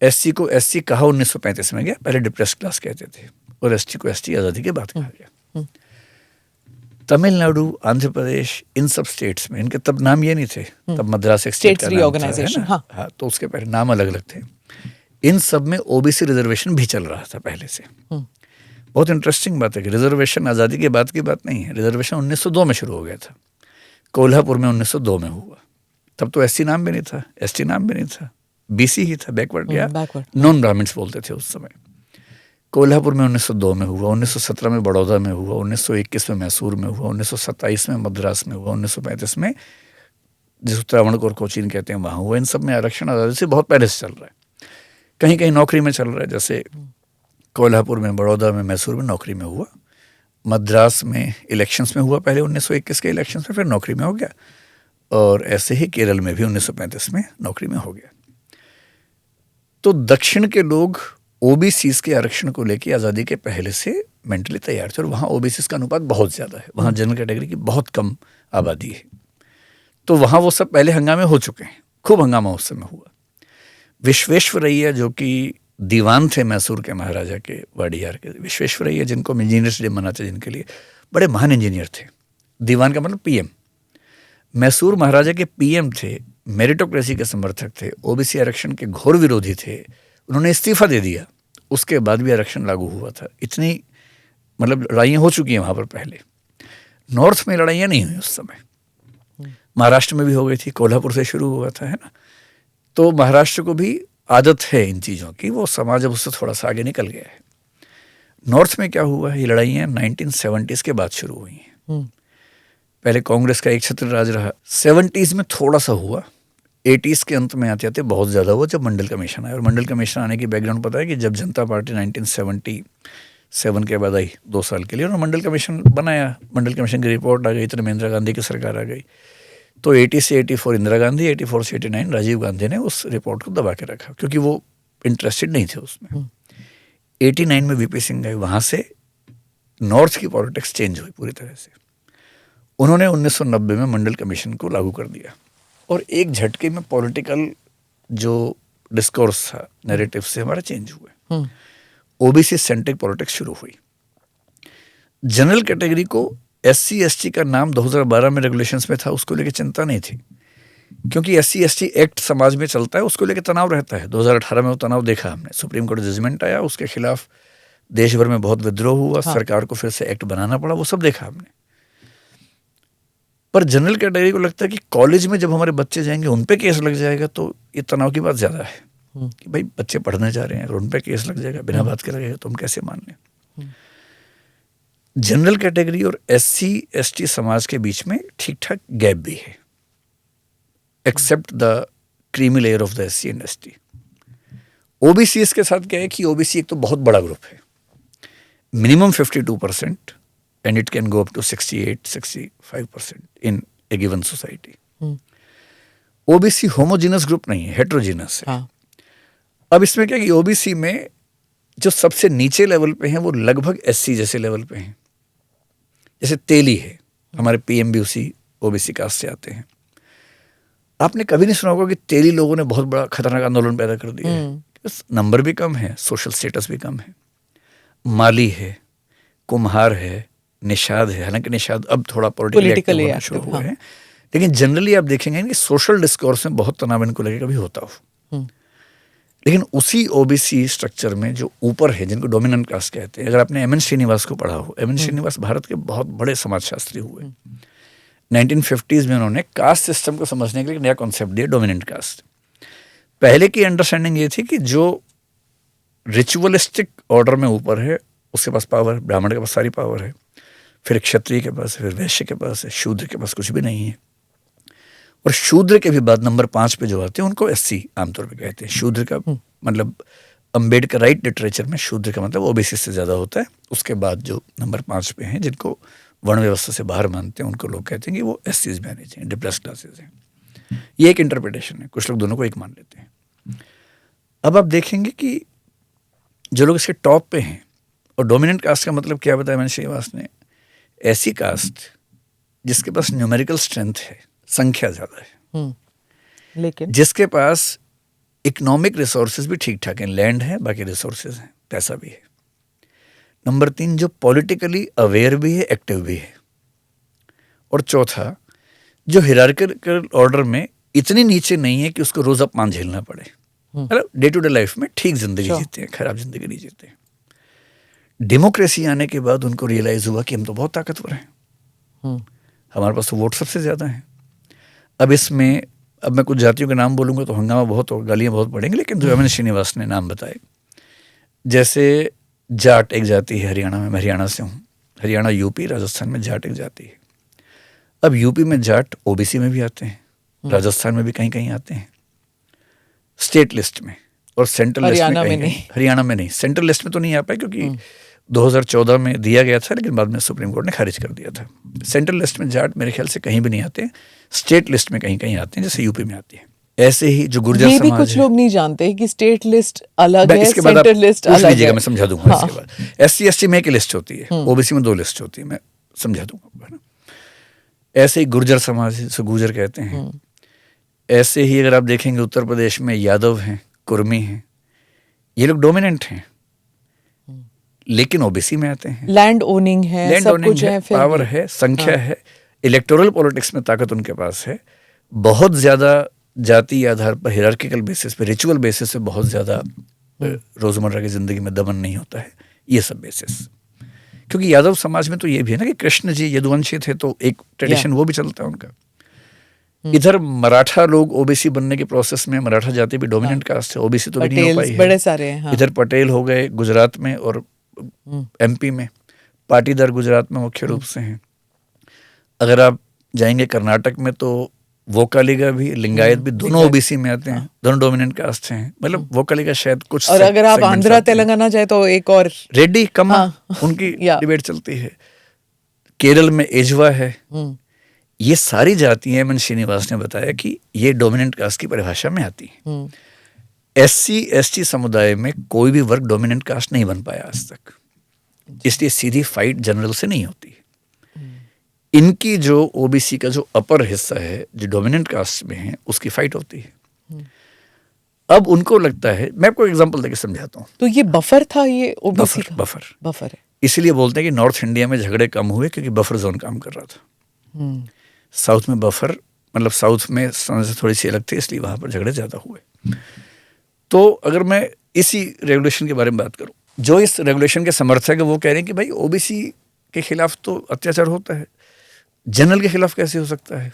SC को SC कहा 1935 में गया, पहले डिप्रेस क्लास कहते थे, और ST को ST आज़ादी के बाद कहा गया। तमिलनाडु, आंध्र प्रदेश, इन सब स्टेट्स में, इनके तब नाम ये नहीं थे, तब मद्रास एक स्टेट का रीऑर्गेनाइजेशन, हाँ, तो उसके पहले नाम अलग अलग थे। इन सब में OBC रिजर्वेशन भी चल रहा था पहले से। बहुत इंटरेस्टिंग बात है कि रिजर्वेशन आज़ादी के बाद की बात नहीं है। रिजर्वेशन 1902 में शुरू हो गया था, कोल्हापुर में 1902 में हुआ। तब तो SC नाम भी नहीं था, ST नाम भी नहीं था, BC ही था, बैकवर्ड या नॉन ब्राह्मण्स बोलते थे उस समय। कोल्हापुर में 1902 में हुआ, 1917 में बड़ौदा में हुआ, 1921 में मैसूर में हुआ, 1927 में मद्रास में हुआ, 1935 में जिस त्रावणकोर कोचीन कहते हैं वहाँ हुआ। इन सब में आरक्षण आज़ादी से बहुत पहले से चल रहा है। कहीं कहीं नौकरी में चल रहा है, जैसे कोल्हापुर में, बड़ौदा में, मैसूर में नौकरी में हुआ, मद्रास में इलेक्शंस में हुआ, पहले 1921 के इलेक्शंस में, फिर नौकरी में हो गया, और ऐसे ही केरल में भी 1935 में नौकरी में हो गया। तो दक्षिण के लोग ओबीसीज के आरक्षण को लेकर आज़ादी के पहले से मेंटली तैयार थे, और वहाँ ओबीसीज का अनुपात बहुत ज़्यादा है, वहाँ जनरल कैटेगरी की बहुत कम आबादी है। तो वहाँ वो सब पहले हंगामे हो चुके हैं, खूब हंगामा उस समय हुआ। विश्वेश्वरैया जो कि दीवान थे मैसूर के महाराजा के, वाडियार के विश्वेश्वरैया, जिनको हम इंजीनियर्स डे मनाते, जिनके लिए बड़े महान इंजीनियर थे, दीवान का मतलब पीएम, मैसूर महाराजा के पीएम थे, मेरिटोक्रेसी के समर्थक थे, ओबीसी आरक्षण के घोर विरोधी थे। उन्होंने इस्तीफा दे दिया, उसके बाद भी आरक्षण लागू हुआ था। इतनी मतलब लड़ाइयाँ हो चुकी हैं वहाँ पर पहले। नॉर्थ में लड़ाइयाँ नहीं हुई उस समय, महाराष्ट्र में भी हो गई थी, कोल्हापुर से शुरू हुआ था, है ना। तो महाराष्ट्र को भी आदत है इन चीज़ों की, वो समाज अब उससे थोड़ा सा आगे निकल गया है। नॉर्थ में क्या हुआ है, ये लड़ाइयाँ 1970s के बाद शुरू हुई हैं। पहले कांग्रेस का एक छत्र राज रहा, 70s में थोड़ा सा हुआ, 80s के अंत में आते आते बहुत ज़्यादा हुआ जब मंडल कमीशन आया। और मंडल कमीशन आने की बैकग्राउंड पता है कि जब जनता पार्टी 1977 के बाद आई 2 साल के लिए, उन्होंने मंडल कमीशन बनाया, मंडल कमीशन की रिपोर्ट आ गई, इतने में इंदिरा गांधी की सरकार आ गई। तो 80 से 84 इंदिरा गांधी, 84 से 89 राजीव गांधी ने उस रिपोर्ट को दबा के रखा, क्योंकि वो इंटरेस्टेड नहीं थे उसमें। 89 में वीपी सिंह गए, वहाँ से नॉर्थ की पॉलिटिक्स चेंज हुई पूरी तरह से। उन्होंने 1990 में मंडल कमीशन को लागू कर दिया, और एक झटके में पॉलिटिकल जो डिस्कोर्स था, नैरेटिव से हमारा चेंज हुआ। ओबीसी सेंट्रिक पॉलिटिक्स शुरू हुई। जनरल कैटेगरी को SC ST का नाम 2012 में रेगुलेशंस में था, उसको लेकर चिंता नहीं थी, क्योंकि SC ST एक्ट समाज में चलता है, उसको लेकर तनाव रहता है। 2018 में वो तनाव देखा हमने, सुप्रीम कोर्ट जजमेंट आया, उसके खिलाफ देश भर में बहुत विद्रोह हुआ, सरकार को फिर से एक्ट बनाना पड़ा, वो सब देखा हमने। पर जनरल कैटेगरी को लगता है कि कॉलेज में जब हमारे बच्चे जाएंगे उन पे केस लग जाएगा, तो ये तनाव की बात ज़्यादा है कि भाई बच्चे पढ़ने जा रहे हैं, अगर उन पे केस लग जाएगा बिना बात के लगेगा तो हम कैसे मान लें। जनरल कैटेगरी और SC ST समाज के बीच में ठीक ठाक गैप भी है, except the creamy layer of the SC and ST। OBC इसके साथ क्या है कि ओबीसी एक तो बहुत बड़ा ग्रुप है, minimum 52%, and it can go up to 68-65% in a given society. OBC homogeneous group नहीं है, हेट्रोजीनस है। अब इसमें क्या कि ओबीसी में जो सबसे नीचे लेवल पे हैं वो लगभग SC जैसे लेवल पे हैं। जैसे तेली है, हमारे PM भी उसी ओबीसी कास्ट से आते हैं। आपने कभी नहीं सुना होगा कि तेली लोगों ने बहुत बड़ा खतरनाक आंदोलन पैदा कर दिया है। नंबर भी कम है, सोशल स्टेटस भी कम है। माली है, कुम्हार है, निषाद है, हालांकि निषाद अब थोड़ा पॉलिटिकल होना शुरू हुआ है, लेकिन जनरली आप देखेंगे कि सोशल डिस्कोर्स में बहुत तनाव इनको लेकर कभी होता हो। लेकिन उसी ओबीसी स्ट्रक्चर में जो ऊपर है, जिनको डोमिनेंट कास्ट कहते हैं, अगर आपने MN श्रीनिवास को पढ़ा हो, MN श्रीनिवास भारत के बहुत बड़े समाजशास्त्री हुए। 1950s में उन्होंने कास्ट सिस्टम को समझने के लिए एक नया कॉन्सेप्ट दिया, डोमिनेंट कास्ट। पहले की अंडरस्टैंडिंग ये थी कि जो रिचुअलिस्टिक ऑर्डर में ऊपर है उसके पास पावर, ब्राह्मण के पास सारी पावर है, फिर क्षत्रिय के पास है, फिर वैश्य के पास है, शूद्र के पास कुछ भी नहीं है। और शूद्र के भी बाद नंबर 5 पे जो आते हैं उनको SC आमतौर पे कहते हैं। शूद्र का मतलब अम्बेडकर राइट लिटरेचर में शूद्र का मतलब ओबीसी से ज़्यादा होता है। उसके बाद जो नंबर 5 पे हैं, जिनको वर्ण व्यवस्था से बाहर मानते हैं, उनको लोग कहते हैं कि वो SCs में आने चाहिए, डिप्रेस्ड क्लासेज हैं। ये एक इंटरप्रिटेशन है, कुछ लोग दोनों को एक मान लेते हैं। अब आप देखेंगे कि जो लोग इसके टॉप पे हैं, और डोमिनेंट कास्ट का मतलब क्या बताया मैंने श्रीनिवास ने, ऐसी कास्ट जिसके पास न्यूमेरिकल स्ट्रेंथ है, संख्या ज़्यादा है, लेकिन जिसके पास इकोनॉमिक रिसोर्सेज भी ठीक ठाक हैं, लैंड है, बाकी रिसोर्सेज हैं, पैसा भी है। नंबर 3 जो पॉलिटिकली अवेयर भी है, एक्टिव भी है। और चौथा जो हिरार्किकल ऑर्डर में इतनी नीचे नहीं है कि उसको रोज अपमान झेलना पड़े, मतलब डे टू डे लाइफ में ठीक जिंदगी जीते हैं, खराब जिंदगी नहीं जीते हैं। डेमोक्रेसी आने के बाद उनको रियलाइज हुआ कि हम तो बहुत ताकतवर हैं, हमारे पास तो वोट सबसे ज़्यादा हैं। अब इसमें अब मैं कुछ जातियों के नाम बोलूँगा तो हंगामा बहुत और गालियाँ बहुत पड़ेंगी, लेकिन जो MN श्रीनिवास ने नाम बताए, जैसे जाट एक जाति है हरियाणा में, मैं हरियाणा से हूँ, हरियाणा यूपी राजस्थान में जाट एक जाति है। अब यूपी में जाट ओबीसी में भी आते हैं, राजस्थान में भी कहीं कहीं आते हैं, स्टेट लिस्ट में। और सेंट्रल लिस्ट में कहीं नहीं, हरियाणा में नहीं, सेंट्रल लिस्ट में तो नहीं आ पाए क्योंकि 2014 में दिया गया था, लेकिन बाद में सुप्रीम कोर्ट ने खारिज कर दिया था। सेंट्रल लिस्ट में जाट मेरे ख्याल से कहीं भी नहीं आते, स्टेट लिस्ट में कहीं कहीं आते हैं, जैसे यूपी में आती है। ऐसे ही जो गुर्जर ये समाज भी कुछ लोग नहीं जानते कि स्टेट लिस्ट अलग है, इसके बाद सेंट्रल लिस्ट अलग है। मैं समझा दूंगा। हाँ। इसके बाद SC ST में एक लिस्ट होती है, ओबीसी में 2 लिस्ट होती है, मैं समझा दूंगा। ऐसे ही गुर्जर समाज से गुर्जर कहते हैं। ऐसे ही अगर आप देखेंगे उत्तर प्रदेश में यादव हैं, कुर्मी हैं, ये लोग डोमिनेंट हैं, लेकिन ओबीसी में आते हैं। लैंड ओनिंग है, सब कुछ है, पावर है, संख्या है, इलेक्टोरल पॉलिटिक्स में ताकत उनके पास है, बहुत ज्यादा जाति आधार पर हिरार्किकल बेसिस पे, रिचुअल बेसिस पे बहुत ज्यादा रोजमर्रा की जिंदगी में दमन नहीं होता है, ये सब बेसिस। क्योंकि यादव समाज में तो ये भी है ना कि कृष्ण जी यदुवंशी थे, तो एक ट्रेडिशन वो भी चलता है उनका। इधर मराठा लोग ओबीसी बनने के प्रोसेस में, मराठा जाति भी डोमिनेंट कास्ट है, ओबीसी तो भी नहीं हो पाई है, बड़े सारे हैं। इधर पटेल हो गए गुजरात में और MP में, पाटीदार गुजरात में मुख्य रूप से हैं। अगर आप जाएंगे कर्नाटक में तो वोकालिगा भी, लिंगायत भी, दोनों ओबीसी में आते हैं, दोनों डोमिनेंट कास्ट हैं। मतलब वोकालिगा शायद कुछ, और अगर आप आंध्रा तेलंगाना जाए तो एक और रेड्डी कम्मा, उनकी डिबेट चलती है। केरल में एजवा है। ये सारी जातियां, एम.एन. श्रीनिवास ने बताया कि ये डोमिनेंट कास्ट की परिभाषा में आती हैं। SC ST समुदाय में कोई भी वर्ग डोमिनेंट कास्ट नहीं बन पाया आज तक, इसलिए सीधी फाइट जनरल से नहीं होती। इनकी जो ओबीसी का जो अपर हिस्सा है, जो डोमिनेंट कास्ट में है, उसकी फाइट होती है। अब उनको लगता है, मैं आपको एग्जांपल देके समझाता हूँ। तो ये बफर था, ये ओबीसी का बफर है। इसीलिए बोलते हैं कि नॉर्थ इंडिया में झगड़े कम हुए क्योंकि बफर जोन काम कर रहा था। साउथ में बफर, मतलब साउथ में समझ थोड़ी सी अलग थी, इसलिए वहां पर झगड़े ज्यादा हुए। तो अगर मैं इसी रेगुलेशन के बारे में बात करूं, जो इस रेगुलेशन के समर्थक है वो कह रहे हैं कि भाई ओबीसी के खिलाफ तो अत्याचार होता है, जनरल के खिलाफ कैसे हो सकता है।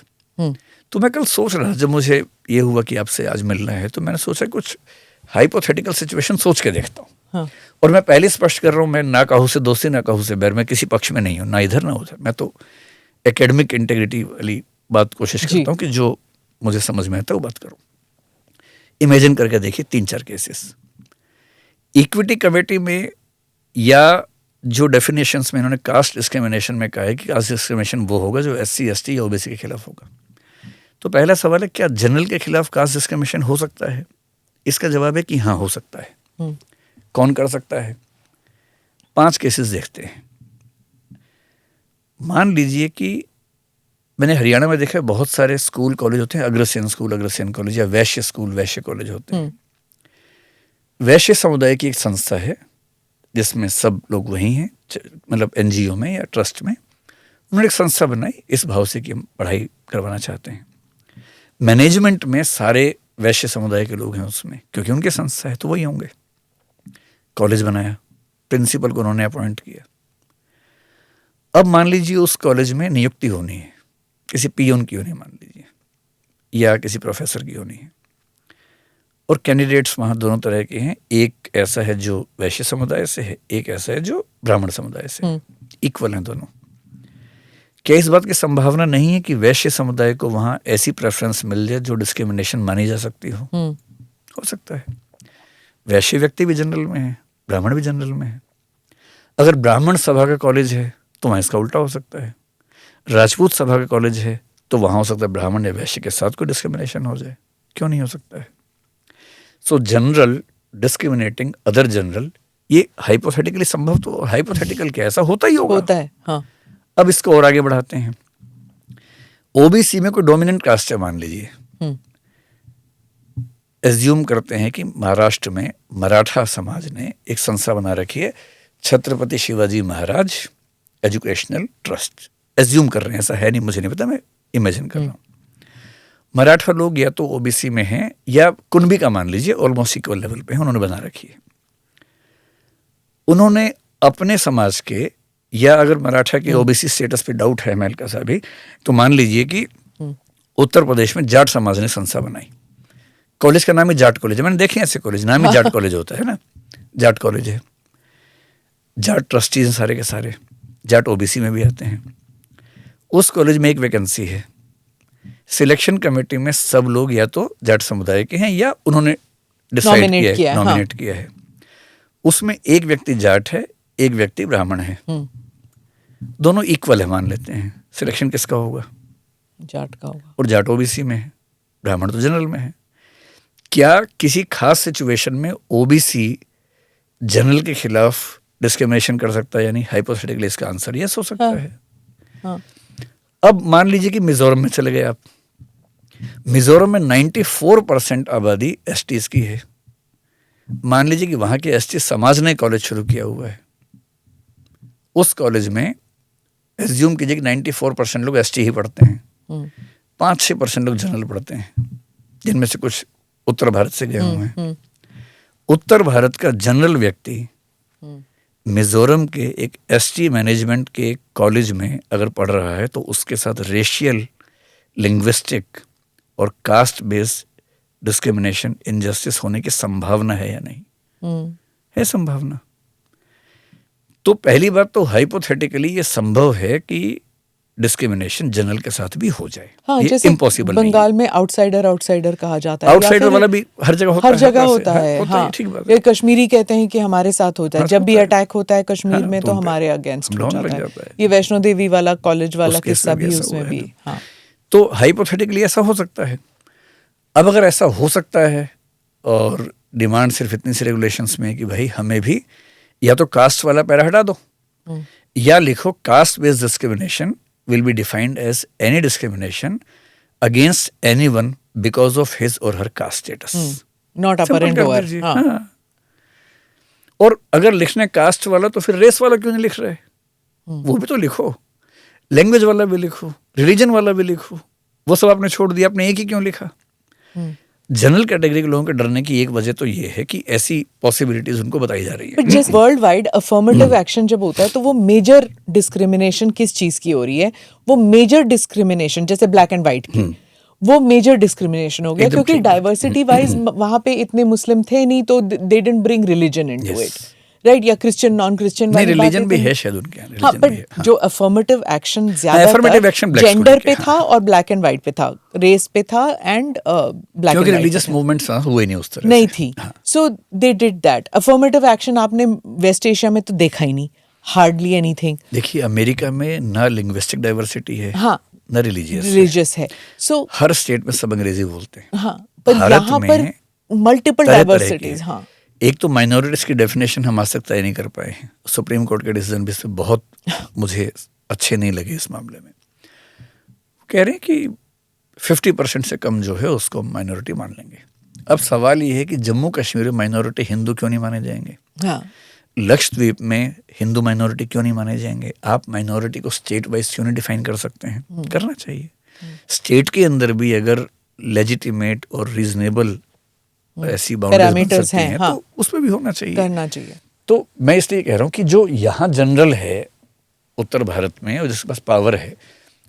तो मैं कल सोच रहा, जब मुझे ये हुआ कि आपसे आज मिलना है, तो मैंने सोचा कुछ हाइपोथेटिकल सिचुएशन सोच के देखता हूँ। हाँ। और मैं पहले स्पष्ट कर रहा हूँ, मैं ना कहूँ से दोस्ती, ना कहूँ से बैर, मैं किसी पक्ष में नहीं हूँ, ना इधर ना उधर। मैं तो एकेडमिक इंटेग्रिटी वाली बात कोशिश करता हूँ कि जो मुझे समझ में आता है वो बात करूँ। इमेजिन करके देखिए 3-4 केसेस इक्विटी कमेटी में, या जो डेफिनेशंस में इन्होंने कास्ट डिस्क्रिमिनेशन में कहा है कि कास्ट डिस्क्रिमिनेशन वो होगा जो SC ST या ओबीसी के खिलाफ होगा। तो पहला सवाल है, क्या जनरल के खिलाफ कास्ट डिस्क्रिमिनेशन हो सकता है? इसका जवाब है कि हाँ, हो सकता है। कौन कर सकता है? 5 केसेस देखते हैं। मान लीजिए कि मैंने हरियाणा में देखा है, बहुत सारे स्कूल कॉलेज होते हैं, अग्रसेन स्कूल, अग्रसेन कॉलेज, या वैश्य स्कूल, वैश्य कॉलेज होते हैं। वैश्य समुदाय की एक संस्था है जिसमें सब लोग वही हैं, मतलब NGO में या ट्रस्ट में। उन्होंने एक संस्था बनाई इस भाव से कि हम पढ़ाई करवाना चाहते हैं। मैनेजमेंट में सारे वैश्य समुदाय के लोग हैं उसमें, क्योंकि उनकी संस्था है तो वही होंगे। कॉलेज बनाया, प्रिंसिपल को उन्होंने अपॉइंट किया। अब मान लीजिए उस कॉलेज में नियुक्ति होनी है, किसी पियून की होनी मान लीजिए, या किसी प्रोफेसर की होनी है, और कैंडिडेट्स वहाँ दोनों तरह के हैं। एक ऐसा है जो वैश्य समुदाय से है, एक ऐसा है जो ब्राह्मण समुदाय से है। इक्वल हैं दोनों। क्या इस बात की संभावना नहीं है कि वैश्य समुदाय को वहाँ ऐसी प्रेफरेंस मिल जाए जो डिस्क्रिमिनेशन मानी जा सकती हो? हो सकता है। वैश्य व्यक्ति भी जनरल में है, ब्राह्मण भी जनरल में है। अगर ब्राह्मण सभा का कॉलेज है तो वहाँ इसका उल्टा हो सकता है। राजपूत सभा का कॉलेज है तो वहाँ हो सकता है ब्राह्मण या वैश्य के साथ कोई डिस्क्रिमिनेशन हो जाए। क्यों नहीं हो सकता है? सो जनरल डिस्क्रिमिनेटिंग अदर जनरल, ये हाइपोथेटिकली संभव, तो हाइपोथेटिकल क्या, ऐसा होता ही होता है। हाँ। अब इसको और आगे बढ़ाते हैं। ओबीसी में कोई डोमिनेंट कास्ट है मान लीजिए, एज्यूम करते हैं कि महाराष्ट्र में मराठा समाज ने एक संस्था बना रखी है, Chhatrapati Shivaji Maharaj educational trust. Assume कर रहे हैं, ऐसा है नहीं, मुझे नहीं पता, मैं इमेजिन कर रहा हूँ। मराठा लोग या तो ओबीसी में हैं या कुणबी का मान लीजिए ऑलमोस्ट इक्वल लेवल पे हैं, उन्होंने बना रखी है। उन्होंने अपने समाज के, या अगर मराठा के ओबीसी स्टेटस पे डाउट है महल का साहब भी, तो मान लीजिए कि उत्तर प्रदेश में जाट समाज ने संस्था बनाई। कॉलेज का नाम ही जाट कॉलेज है, मैंने देखे ऐसे कॉलेज, नाम ही जाट कॉलेज होता है ना, जाट कॉलेज है। जाट ट्रस्टीज हैं सारे के सारे, जाट ओबीसी में भी आते हैं। उस कॉलेज में एक वैकेंसी है, सिलेक्शन कमेटी में सब लोग या तो जाट समुदाय के हैं या उन्होंने डिसाइड Nominate किया है, हाँ। नॉमिनेट किया है, उसमें एक व्यक्ति जाट है, एक व्यक्ति ब्राह्मण है, दोनों इक्वल है मान लेते हैं, सिलेक्शन किसका होगा? जाट का होगा। और जाट ओबीसी में है, ब्राह्मण तो जनरल में है। क्या किसी खास सिचुएशन में ओबीसी जनरल के खिलाफ डिस्क्रिमिनेशन कर सकता है? यानी हाइपोथेटिकली इसका आंसर यस हो सकता है। हाँ। अब मान लीजिए कि मिजोरम में चले गए आप, मिजोरम में 94% आबादी एसटीज की है। मान लीजिए कि वहां के एसटी समाज ने कॉलेज शुरू किया हुआ है, उस कॉलेज में एज्यूम कीजिए कि 94% लोग एसटी ही पढ़ते हैं, 5-6% लोग जनरल पढ़ते हैं, जिनमें से कुछ उत्तर भारत से गए हुए हैं। उत्तर भारत का जनरल व्यक्ति मिजोरम के एक एसटी मैनेजमेंट के कॉलेज में अगर पढ़ रहा है तो उसके साथ रेशियल, लिंग्विस्टिक और कास्ट बेस्ड डिस्क्रिमिनेशन, इनजस्टिस होने की संभावना है या नहीं? है संभावना। तो पहली बात तो हाइपोथेटिकली ये संभव है कि डिस्क्रिमिनेशन जनरल के साथ भी हो जाए। हाँ, ये जैसे इम्पॉसिबल नहीं है। बंगाल में आउटसाइडर कहा जाता है, आउटसाइडर वाला भी हर जगह होता है, हर जगह होता हाँ, है। होता हाँ, है, ठीक बात है। ये कश्मीरी कहते हैं कि हमारे साथ होता है, हाँ, जब भी होता है। अटैक होता है कश्मीर हाँ, में तो तो उन पे हमारे अगेंस्ट हो हमला जाता लग है। जाता है। ये वैष्णो देवी वाला कॉलेज वाला उस केस किस्सा में भी भी ऐसा उसमें हुआ भी। है। हाँ, तो हाइपोथेटिकली ऐसा हो सकता है। अब अगर ऐसा हो सकता है और डिमांड सिर्फ इतनी सी रेगुलेशंस में है कि भाई हमें भी या तो कास्ट वाला पैरा हटा दो, या लिखो caste based discrimination will be defined as any discrimination against anyone because of his or her caste status. Not upper and lower. हाँ। और अगर लिखना है कास्ट वाला तो फिर रेस वाला क्यों नहीं लिख रहे? वो भी तो लिखो, लैंग्वेज वाला भी लिखो, रिलीजन वाला भी लिखो, वो सब आपने छोड़ दिया, आपने एक ही क्यों लिखा? जनरल कैटेगरी के लोगों के डरने की एक वजह तो ये है कि ऐसी पॉसिबिलिटीज उनको बताई जा रही है। But just world wide affirmative action जब होता है तो वो मेजर डिस्क्रिमिनेशन किस चीज की हो रही है? वो मेजर डिस्क्रिमिनेशन जैसे ब्लैक एंड व्हाइट की, वो मेजर डिस्क्रिमिनेशन हो गया क्योंकि डाइवर्सिटी वाइज वहां पे इतने मुस्लिम थे नहीं, तो they didn't bring religion into it, right? या क्रिश्चियन नॉन क्रिश्चियन वाली रिलीजन भी है शायद उनके यहाँ। हाँ, पर जो अफर्मेटिव एक्शन affirmative ज्यादा action blacks को जेंडर लेके, पे था और ब्लैक एंड व्हाइट पे था, रेस पे था एंड ब्लैक क्योंकि एंड रिलीजियस मूवमेंट्स हुए नहीं उस तरह नहीं से। थी। So they did that affirmative action. आपने वेस्ट एशिया में तो देखा ही नहीं, हार्डली एनीथिंग। देखिए अमेरिका में ना लिंग्विस्टिक डाइवर्सिटी है, हाँ, ना रिलीजियस है। सो हर स्टेट में सब अंग्रेजी बोलते हैं। हाँ, पर यहाँ पर मल्टीपल डाइवर्सिटीज। हाँ, एक तो माइनॉरिटीज की डेफिनेशन हम आज तक तय नहीं कर पाए हैं। सुप्रीम कोर्ट के डिसीजन भी इसमें बहुत मुझे अच्छे नहीं लगे इस मामले में। कह रहे हैं कि 50% से कम जो है उसको माइनॉरिटी मान लेंगे। अब सवाल ये है कि जम्मू कश्मीर में माइनॉरिटी हिंदू क्यों नहीं माने जाएंगे? हाँ, लक्षद्वीप में हिंदू माइनॉरिटी क्यों नहीं माने जाएंगे? आप माइनॉरिटी को स्टेट वाइज क्यों नहीं डिफाइन कर सकते हैं? करना चाहिए। स्टेट के अंदर भी अगर लेजिटिमेट और रीजनेबल ऐसी बाउंड्रीज हैं, हाँ, तो उसमें भी होना चाहिए, करना चाहिए। तो मैं इसलिए कह रहा हूँ कि जो यहाँ जनरल है उत्तर भारत में और जिसके पास पावर है,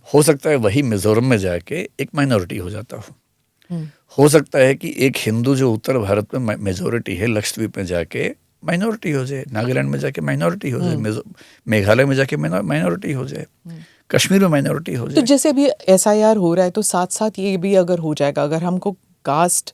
हो सकता है वही मिजोरम में जाके एक माइनॉरिटी हो जाता हो सकता है कि एक हिंदू जो उत्तर भारत में मेजोरिटी है लक्षद्वीप में जाके माइनॉरिटी हो जाए, नागालैंड में जाके माइनॉरिटी हो जाए, मेघालय में जाके माइनॉरिटी हो जाए, कश्मीर में माइनॉरिटी हो जाए। तो जैसे अभी SIR हो रहा है तो साथ साथ ये भी अगर हो जाएगा, अगर हमको कास्ट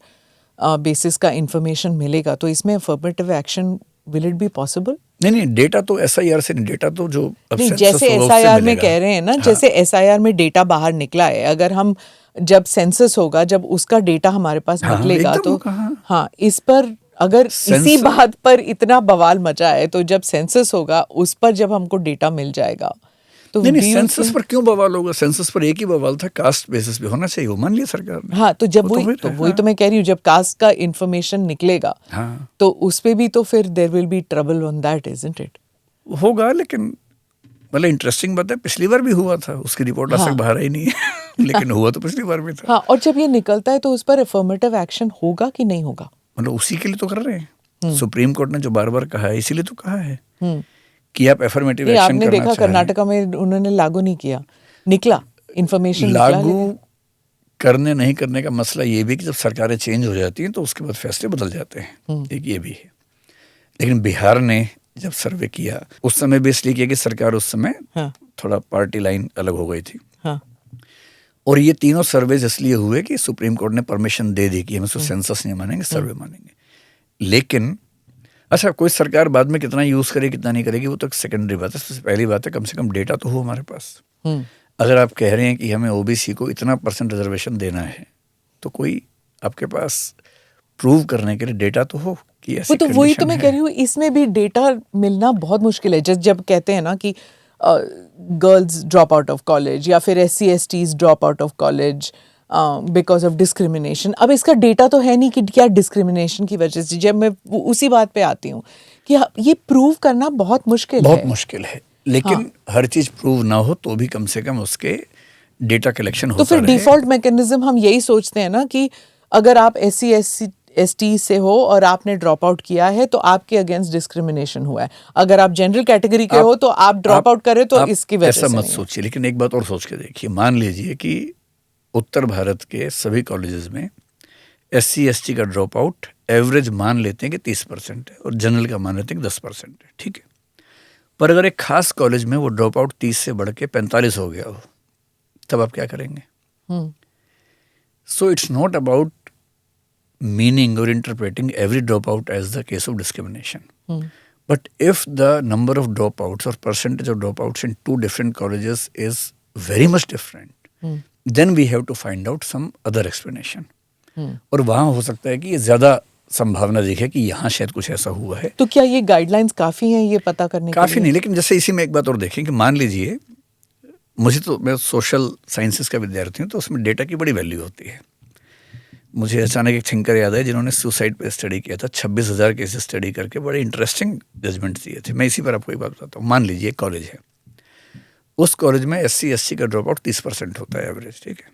बेसिस का इंफॉर्मेशन मिलेगा तो इसमें affirmative action will it be possible? नहीं, डेटा तो SIR से नहीं, डेटा तो जो अब नहीं, सेंसस जैसे होगा उससे SIR में मिलेगा। कह रहे हैं ना, हाँ। जैसे SIR में डेटा बाहर निकला है, अगर हम जब सेंसस होगा जब उसका डेटा हमारे पास हाँ, निकलेगा एकदम तो होगा, हाँ। हाँ, इस पर अगर इसी बात पर इतना बवाल मचा है तो जब सेंसस होगा उस पर जब हमको डेटा मिल जाएगा तो नहीं, सेंसस पर क्यों बवाल होगा? सेंसस पर एक ही बवाल था, कास्ट बेसिस पे होना चाहिए, वो मान लिया सरकार ने। हाँ, तो जब वही तो मैं कह रही हूँ, जब कास्ट का इंफॉर्मेशन निकलेगा हाँ, तो उस पे भी तो फिर there will be trouble on that, isn't it? होगा, लेकिन मतलब इंटरेस्टिंग बात है, पिछली बार भी हुआ था, उसकी रिपोर्ट आज तक बाहर आई नहीं है लेकिन हुआ तो पिछली बार भी था। हाँ, और जब ये निकलता है तो उस पर अफर्मेटिव एक्शन होगा कि नहीं होगा? मतलब उसी के लिए तो कर रहे हैं। सुप्रीम कोर्ट ने जो बार बार कहा है इसीलिए तो कहा है कि आप एफर्मेटिव एक्शन आपने करना देखा चाहिए। कर्नाटका में उन्होंने लागू नहीं किया, निकला इन्फॉर्मेशन लागू करने नहीं करने का मसला ये भी कि जब सरकारें चेंज हो जाती हैं तो उसके बाद फैसले बदल जाते हैं, एक ये भी है। लेकिन बिहार ने जब सर्वे किया उस समय भी इसलिए किया कि सरकार उस समय थोड़ा पार्टी लाइन अलग हो गई थी। हाँ। और ये तीनों सर्वेज इसलिए हुए कि सुप्रीम कोर्ट ने परमिशन दे दी कि हम इसको सेंसस नहीं मानेंगे, सर्वे मानेंगे। लेकिन अच्छा, कोई सरकार बाद में कितना यूज़ करे कितना नहीं करेगी वो तो सेकेंडरी बात है। सबसे पहली बात है कम से कम डेटा तो हो हमारे पास। अगर आप कह रहे हैं कि हमें ओबीसी को इतना % रिजर्वेशन देना है तो कोई आपके पास प्रूव करने के लिए डेटा तो हो कि ऐसी वो तो वही तो कंडीशन मैं है। कह रही हूँ, इसमें भी डेटा मिलना बहुत मुश्किल है। जब कहते हैं ना कि girls drop out of college या फिर SC/STs drop out of college because of discrimination. अब इसका डेटा तो है नहीं कि क्या डिस्क्रिमिनेशन की वजह से। जब मैं उसी बात पे आती हूँ कि ये प्रूव करना बहुत मुश्किल है। बहुत मुश्किल है, लेकिन हर चीज़ प्रूव ना हो तो भी कम से कम उसके डेटा कलेक्शन होता तो फिर रहे। डिफॉल्ट मैकेनिज्म हम यही सोचते हैं ना कि अगर आप SC/ST से हो और आपने ड्रॉप आउट किया है तो आपके अगेंस्ट डिस्क्रिमिनेशन हुआ है। अगर आप जनरल कैटेगरी के हो तो आप ड्रॉप आउट करें तो इसकी वजह से ऐसा मत नहीं है। सोचिए। लेकिन एक बात और सोच के देखिए, मान लीजिए कि उत्तर भारत के सभी कॉलेजेस में SC/ST का ड्रॉप आउट एवरेज मान लेते हैं कि 30% है और जनरल का मान लेते हैं कि 10% है, ठीक है। पर अगर एक खास कॉलेज में वो ड्रॉप आउट 30 से बढ़ के 45 हो गया हो, तब आप क्या करेंगे? So it's not about meaning or interpreting every dropout as the case of discrimination. But if the number of dropouts or percentage of dropouts in two different colleges is very much different, then we have to find out some other explanation. और वहाँ हो सकता है कि ये ज़्यादा संभावना दिखे कि यहाँ शायद कुछ ऐसा हुआ है। तो क्या ये गाइडलाइंस काफ़ी हैं ये पता करने के लिए? काफ़ी नहीं, लेकिन जैसे इसी में एक बात और देखें कि मान लीजिए मैं सोशल साइंसेस का विद्यार्थी हूँ तो उसमें डेटा की बड़ी वैल्यू होती है। मुझे अचानक एक थिंकर याद है जिन्होंने सुसाइड पे स्टडी किया था, 26,000 केसेस स्टडी करके बड़े इंटरेस्टिंग जजमेंट दिए थे। मैं इसी पर आपको एक बात बताता हूँ। मान लीजिए एक कॉलेज है, उस कॉलेज में SC/ST का ड्रॉप आउट 30% होता है एवरेज, ठीक है।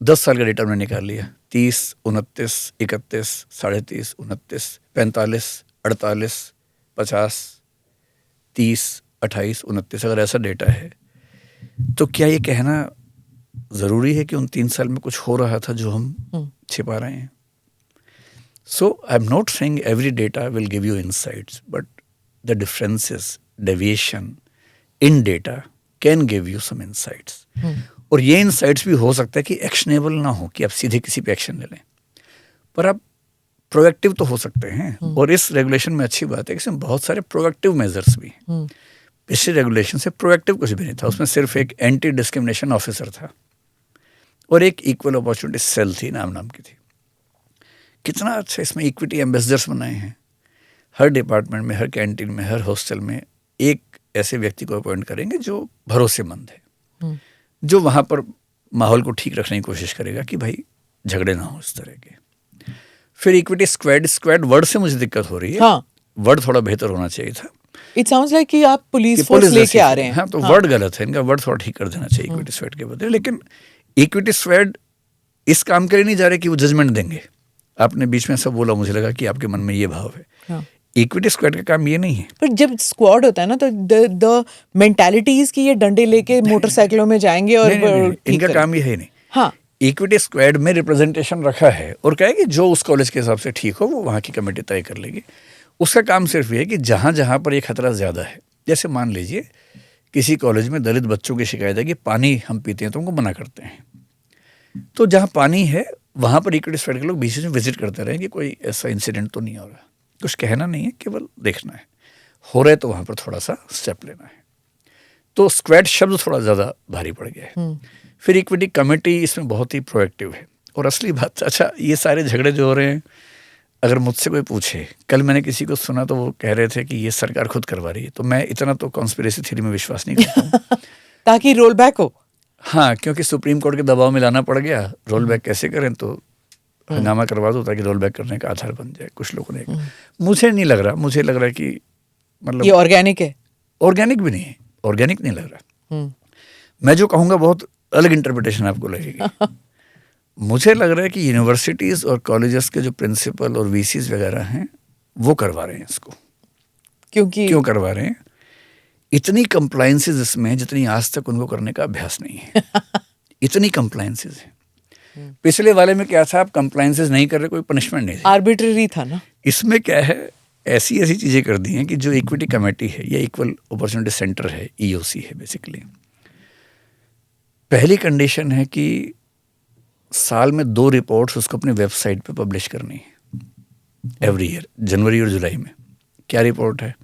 10 साल का डेटा मैंने निकाल लिया, 30, 29, 31, 30.5, 29, 45, 48, 50, 30, 28, 29। अगर ऐसा डेटा है तो क्या ये कहना ज़रूरी है कि उन 3 साल में कुछ हो रहा था जो हम छिपा रहे हैं? So I am not saying every data will give you insights, but the differences, deviation in data can give you some insights. और ये इनसाइट्स भी हो सकता है कि एक्शनेबल ना हो कि आप सीधे किसी पे एक्शन ले लें, पर आप प्रोएक्टिव तो हो सकते हैं। और इस रेगुलेशन में अच्छी बात है कि इसमें बहुत सारे प्रोएक्टिव मेजर्स भी हैं। पिछले रेगुलेशन से प्रोएक्टिव कुछ भी नहीं था, उसमें सिर्फ एक एंटी डिस्क्रिमिनेशन ऑफिसर था और एक इक्वल अपॉर्चुनिटी सेल थी, नाम की थी। कितना अच्छा इसमें इक्विटी एम्बेसडर्स बनाए हैं। हर डिपार्टमेंट में, हर कैंटीन में, हर हॉस्टल में एक ऐसे व्यक्ति को अपॉइंट करेंगे जो भरोसेमंद है, जो वहाँ पर माहौल को ठीक रखने की कोशिश करेगा कि भाई झगड़े ना हो इस तरह के। फिर इक्विटी स्क्वाड वर्ड से मुझे दिक्कत हो रही है। हाँ, वर्ड थोड़ा बेहतर होना चाहिए था। इट साउंड्स लाइक कि आप पुलिस फोर्स लेके आ रहे हैं। हाँ, तो वर्ड गलत है, इनका वर्ड थोड़ा ठीक कर देना चाहिए इक्विटी स्क्वाड के बदले। लेकिन इक्विटी स्क्वाड इस काम के लिए नहीं जा रहे कि वो जजमेंट देंगे। आपने बीच में ऐसा बोला, मुझे लगा कि आपके मन में ये भाव है। इक्विटी स्क्वाड का काम ये नहीं है। पर जब स्क्वाड होता है ना तो द मेंटालिटीज की ये डंडे लेके मोटरसाइकिलों में जाएंगे और इनका काम ये है नहीं। हाँ, इक्विटी स्क्वाड में रिप्रेजेंटेशन रखा है और क्या है कि जो उस कॉलेज के हिसाब से ठीक हो वो वहाँ की कमेटी तय कर लेगी। उसका काम सिर्फ ये है कि जहाँ जहाँ पर ये खतरा ज़्यादा है, जैसे मान लीजिए किसी कॉलेज में दलित बच्चों की शिकायत है कि पानी हम पीते हैं तो उनको मना करते हैं, तो जहाँ पानी है वहाँ पर इक्विटी स्क्वाड के लोग बीच में विजिट करते रहे कि कोई ऐसा इंसिडेंट तो नहीं हो रहा। कुछ कहना नहीं है, केवल देखना है, हो रहा है तो वहाँ पर थोड़ा सा स्टेप लेना है। तो स्क्वाड शब्द थोड़ा ज़्यादा भारी पड़ गया है। फिर इक्विटी कमेटी इसमें बहुत ही प्रोएक्टिव है। और असली बात, अच्छा ये सारे झगड़े जो हो रहे हैं, अगर मुझसे कोई पूछे, कल मैंने किसी को सुना तो वो कह रहे थे कि ये सरकार खुद करवा रही है, तो मैं इतना तो कॉन्स्पिरेसी थ्योरी में विश्वास नहीं करता हूँ। ताकि रोल बैक हो। हाँ, क्योंकि सुप्रीम कोर्ट के दबाव में लाना पड़ गया। रोल बैक कैसे करें, तो हंगामा करवा दो ताकि रोल बैक करने का आधार बन जाए। कुछ लोगों ने, मुझे नहीं लग रहा, मुझे लग रहा है कि मतलब ये ऑर्गेनिक है। ऑर्गेनिक भी नहीं है, ऑर्गेनिक नहीं लग रहा। मैं जो कहूँगा बहुत अलग इंटरप्रिटेशन आपको लगेगी। मुझे लग रहा है कि यूनिवर्सिटीज़ और कॉलेजेस के जो प्रिंसिपल और वीसीज वगैरह हैं वो करवा रहे हैं इसको। क्यों करवा रहे हैं? इतनी कंप्लायंसेस इसमें जितनी आज तक उनको करने का अभ्यास नहीं है। इतनी कंप्लायंसेस है। पिछले वाले में क्या था, आप कंप्लायंसेस नहीं कर रहे, कोई पनिशमेंट नहीं थी, आर्बिट्ररी था ना। इसमें क्या है, ऐसी ऐसी चीज़ें कर दी हैं कि जो इक्विटी कमेटी है या इक्वल अपॉर्चुनिटी सेंटर है, EOC है बेसिकली, पहली कंडीशन है कि साल में 2 रिपोर्ट्स उसको अपनी वेबसाइट पे पब्लिश करनी है। एवरी ईयर जनवरी और जुलाई में। क्या रिपोर्ट है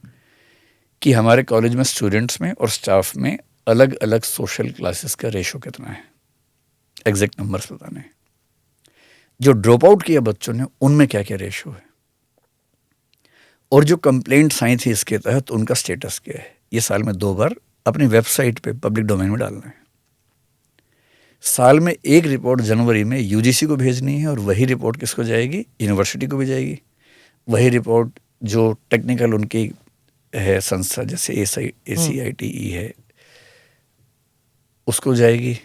कि हमारे कॉलेज में स्टूडेंट्स में और स्टाफ में अलग अलग सोशल क्लासेस का रेशो कितना है, एग्जैक्ट नंबर्स बताने हैं। जो ड्रॉप आउट किया बच्चों ने उनमें क्या क्या रेशो है, और जो कंप्लेंट्स आई थी इसके तहत उनका स्टेटस क्या है। ये साल में 2 बार अपनी वेबसाइट पे पब्लिक डोमेन में डालना है। साल में एक रिपोर्ट जनवरी में यूजीसी को भेजनी है, और वही रिपोर्ट किसको जाएगी, यूनिवर्सिटी को भी जाएगी। वही रिपोर्ट जो टेक्निकल उनकी है संस्था, जैसे ACITE है, उसको जाएगी।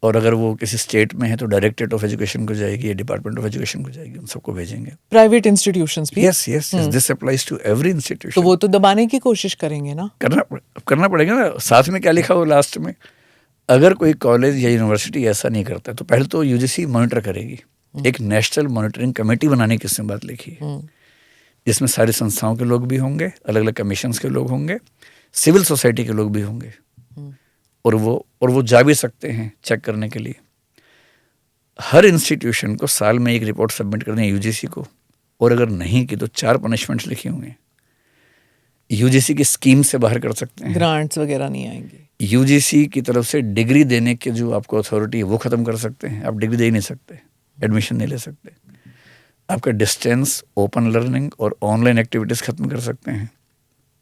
और अगर वो किसी स्टेट में है तो डायरेक्टरेट ऑफ एजुकेशन को जाएगी या डिपार्टमेंट ऑफ एजुकेशन को जाएगी, उन सबको भेजेंगे। प्राइवेट इंस्टीट्यूशंस भी। Yes yes, this applies to every institution. तो वो तो दबाने की कोशिश करेंगे ना, करना पड़ेगा ना। साथ में क्या लिखा हो लास्ट में, अगर कोई कॉलेज या यूनिवर्सिटी ऐसा नहीं करता तो पहले तो यूजीसी मॉनिटर करेगी। एक नेशनल मॉनिटरिंग कमेटी बनाने की इसमें बात लिखी है, जिसमें सारी संस्थाओं के लोग भी होंगे, अलग अलग कमीशंस के लोग होंगे, सिविल सोसाइटी के लोग भी होंगे, और वो जा भी सकते हैं चेक करने के लिए। हर इंस्टीट्यूशन को साल में एक रिपोर्ट सबमिट करनी है यूजीसी को, और अगर नहीं की तो 4 पनिशमेंट्स लिखी हुई हैं। यूजीसी की स्कीम से बाहर कर सकते हैं, ग्रांट्स वगैरह नहीं आएंगे। यूजीसी की तरफ से डिग्री देने के जो आपको अथॉरिटी है वो ख़त्म कर सकते हैं। आप डिग्री दे ही नहीं सकते, एडमिशन नहीं ले सकते। आपका डिस्टेंस, ओपन लर्निंग और ऑनलाइन एक्टिविटीज़ ख़त्म कर सकते हैं,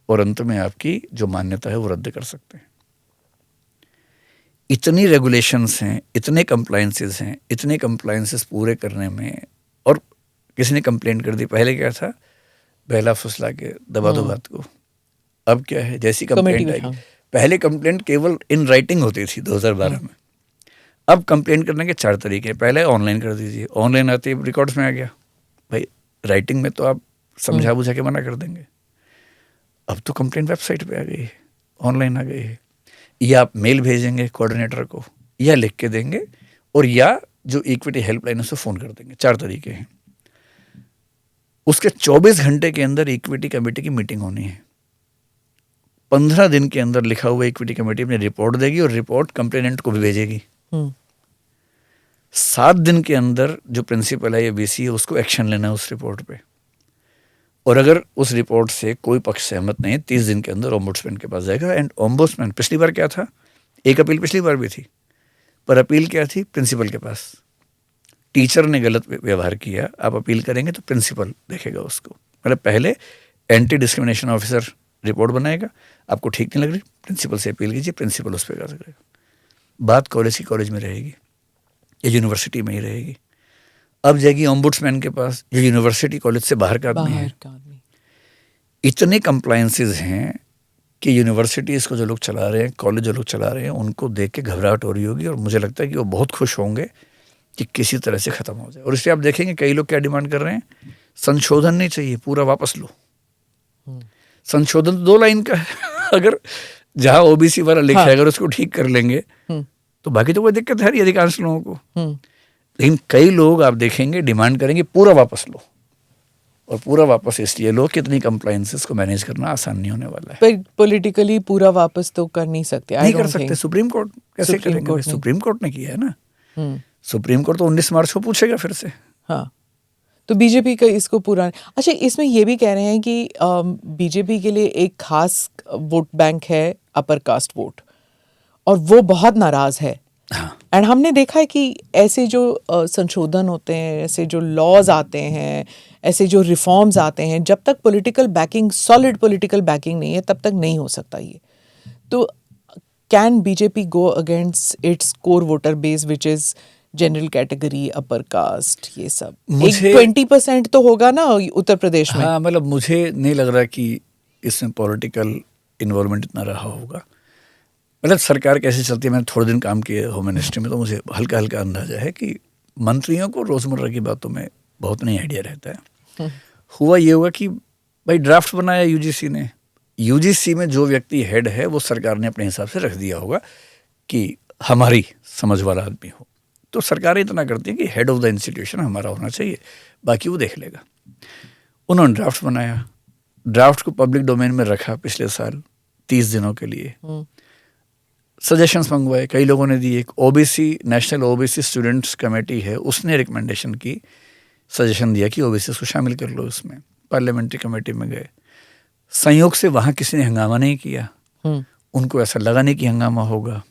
और अंत में आपकी जो मान्यता है वो रद्द कर सकते हैं। इतनी रेगुलेशंस हैं, इतने कंप्लायंसेस हैं, इतने कंप्लायंसेस पूरे करने में, और किसी ने कंप्लेंट कर दी। पहले क्या था, पहला फुसला के दबा दो बात को। अब क्या है, जैसी कंप्लेंट आई, पहले कंप्लेंट केवल इन राइटिंग होती थी 2012 में। अब कंप्लेंट करने के 4 तरीके। पहले ऑनलाइन कर दीजिए, ऑनलाइन आते ही रिकॉर्ड्स में आ गया। भाई राइटिंग में तो आप समझा बुझा के मना कर देंगे। अब तो कंप्लेंट वेबसाइट पे आ गई है, ऑनलाइन आ गई है। या आप मेल भेजेंगे कोऑर्डिनेटर को, या लिख के देंगे, और या जो इक्विटी हेल्पलाइन है उससे फ़ोन कर देंगे। 4 तरीके हैं। उसके 24 घंटे के अंदर इक्विटी कमेटी की मीटिंग होनी है। 15 दिन के अंदर लिखा हुआ इक्विटी कमेटी अपनी रिपोर्ट देगी, और रिपोर्ट कंप्लेनेंट को भी भेजेगी। 7 दिन के अंदर जो प्रिंसिपल है या VC है उसको एक्शन लेना है उस रिपोर्ट पे, और अगर उस रिपोर्ट से कोई पक्ष सहमत नहीं, 30 दिन के अंदर ओम्बुड्समैन के पास जाएगा। एंड ओम्बुड्समैन, पिछली बार क्या था, एक अपील पिछली बार भी थी, पर अपील क्या थी, प्रिंसिपल के पास। टीचर ने गलत व्यवहार किया, आप अपील करेंगे तो प्रिंसिपल देखेगा उसको। मतलब पहले एंटी डिस्क्रिमिनेशन ऑफिसर रिपोर्ट बनाएगा, आपको ठीक नहीं लग रही, प्रिंसिपल से अपील कीजिए, प्रिंसिपल उस पर करेगा। बात कॉलेज की कॉलेज में रहेगी या यूनिवर्सिटी में ही रहेगी। अब जाएगी ओम्बुड्समैन के पास, जो यूनिवर्सिटी कॉलेज से बाहर का आदमी है। इतने कंप्लायंसेस हैं कि यूनिवर्सिटीज़ को जो लोग चला रहे हैं, कॉलेज जो लोग चला रहे हैं, उनको देख के घबराहट हो रही होगी, और मुझे लगता है कि वो बहुत खुश होंगे कि किसी तरह से ख़त्म हो जाए। और इसलिए आप देखेंगे कई लोग क्या डिमांड कर रहे हैं, संशोधन नहीं चाहिए, पूरा वापस लो। संशोधन 2 लाइन का है। अगर जहाँ OBC वाला लिखा है, अगर उसको ठीक कर लेंगे तो बाकी तो कोई दिक्कत है नहीं अधिकांश लोगों को। लेकिन कई लोग आप देखेंगे डिमांड करेंगे पूरा वापस लो, और पूरा वापस इसलिए लो कि इतनी कंप्लायंसेस को मैनेज करना आसान नहीं होने वाला है। पर पॉलिटिकली पूरा वापस तो कर नहीं सकते, नहीं कर सकते। सुप्रीम कोर्ट कैसे करेंगे? सुप्रीम कोर्ट ने किया है ना। सुप्रीम कोर्ट तो 19 मार्च को पूछेगा फिर से। हाँ, तो बीजेपी का इसको पूरा। अच्छा, इसमें ये भी कह रहे हैं कि बीजेपी के लिए एक खास वोट बैंक है अपर कास्ट वोट, और वो बहुत नाराज है। एंड हमने देखा है कि ऐसे जो संशोधन होते हैं, ऐसे जो लॉज आते हैं, ऐसे जो रिफॉर्म्स आते हैं, जब तक political banking, solid political banking नहीं है, तब तक नहीं हो सकता ये। तो can BJP go against its core voter base which is general category, upper caste, ये सब? एक 20% तो होगा ना उत्तर प्रदेश में। हाँ, मतलब मुझे नहीं लग रहा कि इसमें पॉलिटिकल इन्वॉल्वमेंट इतना रहा होगा। मतलब सरकार कैसे चलती है, मैंने थोड़े दिन काम किया होम मिनिस्ट्री में, तो मुझे हल्का हल्का अंदाजा है कि मंत्रियों को रोज़मर्रा की बातों में बहुत नहीं आइडिया रहता है। हुआ ये हुआ कि भाई ड्राफ्ट बनाया यूजीसी ने, यूजीसी में जो व्यक्ति हेड है वो सरकार ने अपने हिसाब से रख दिया होगा कि हमारी समझ वाला आदमी हो। तो सरकार इतना करती है कि हेड ऑफ द इंस्टीट्यूशन हमारा होना चाहिए, बाकी वो देख लेगा। उन्होंने ड्राफ्ट बनाया, ड्राफ्ट को पब्लिक डोमेन में रखा पिछले साल 30 दिनों के लिए। सजेशंस मंगवाए, कई लोगों ने दिए। एक OBC, national OBC students committee है, उसने रिकमेंडेशन की सजेशन दिया कि ओबीसी को शामिल कर लो इसमें। पार्लियामेंट्री कमेटी में गए, संयोग से वहाँ किसी ने हंगामा नहीं किया, उनको ऐसा लगा नहीं कि हंगामा होगा,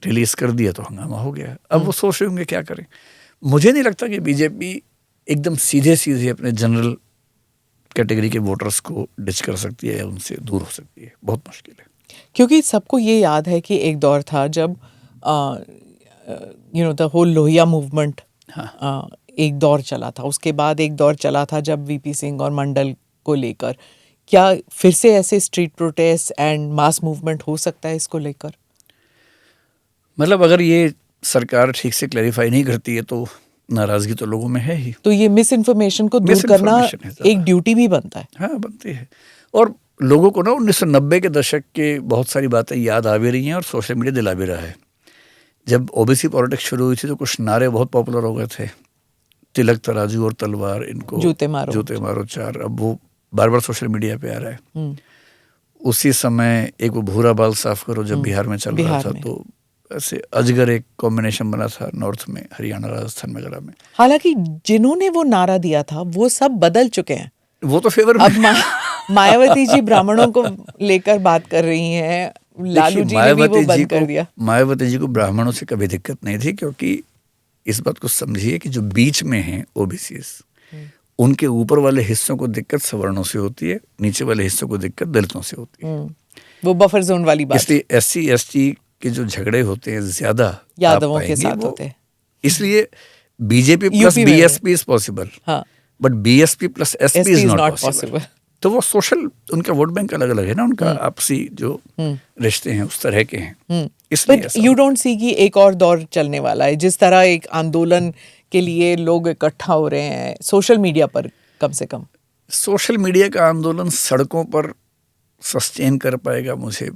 रिलीज कर दिया तो हंगामा हो गया। अब वो सोच रहे होंगे क्या करें। मुझे नहीं लगता कि बीजेपी एकदम सीधे सीधे अपने जनरल कैटेगरी के वोटर्स को डिच कर सकती है या उनसे दूर हो सकती है, बहुत मुश्किल है। क्योंकि सबको ये याद है कि एक दौर था जब द होल लोहिया मूवमेंट एक दौर चला था, उसके बाद एक दौर चला था जब वीपी सिंह और मंडल को लेकर। क्या फिर से ऐसे street protest and mass movement हो सकता है इसको लेकर? मतलब अगर ये सरकार ठीक से क्लैरिफाई नहीं करती है तो नाराजगी तो लोगों में है ही। तो ये मिस इन्फॉर्मेशन को दूर करना एक ड्यूटी भी बनता है। हाँ, बनती है। और लोगों को ना 1990 के दशक के बहुत सारी बातें याद आ भी रही हैं और सोशल मीडिया दिला भी रहा है। जब ओबीसी पॉलिटिक्स शुरू हुई थी तो कुछ नारे बहुत पॉपुलर हो गए थे, तिलक तराजू और तलवार, इनको जूते मारो चार। अब वो बार बार सोशल मीडिया पे आ रहा है। उसी समय एक वो भूरा बाल साफ करो जब बिहार में चल रहा था, तो ऐसे अजगर एक कॉम्बिनेशन बना था नॉर्थ में, हरियाणा राजस्थान वगैरह में। हालांकि जिन्होंने वो नारा दिया था वो सब बदल चुके हैं, वो तो फेवर अब मायावती जी ब्राह्मणों को लेकर बात कर रही हैं, लालू जी ने भी वो बंद कर दिया। मायावती जी को ब्राह्मणों से कभी दिक्कत नहीं थी, क्योंकि इस बात को समझिए कि जो बीच में हैं ओबीसीज, उनके ऊपर वाले हिस्सों को दिक्कत सवर्णों से होती है, नीचे वाले हिस्सों को दिक्कत दलितों से होती है। वो बफर जोन वाली बात। इसलिए एससी एसटी के जो झगड़े होते हैं ज्यादा यादवों के साथ होते हैं। इसलिए BJP plus BSP is possible, but BSP plus SP is not possible. तो वो सोशल, उनका वोट बैंक अलग अलग है ना, उनका आपसी जो रिश्ते हैं उस तरह के हैं। इसलिए यू डोंट सी कि एक और दौर चलने वाला है, जिस तरह एक आंदोलन के लिए लोग इकट्ठा हो रहे हैं सोशल मीडिया पर। कम से कम सोशल मीडिया का आंदोलन सड़कों पर सस्टेन कर पाएगा, मुझे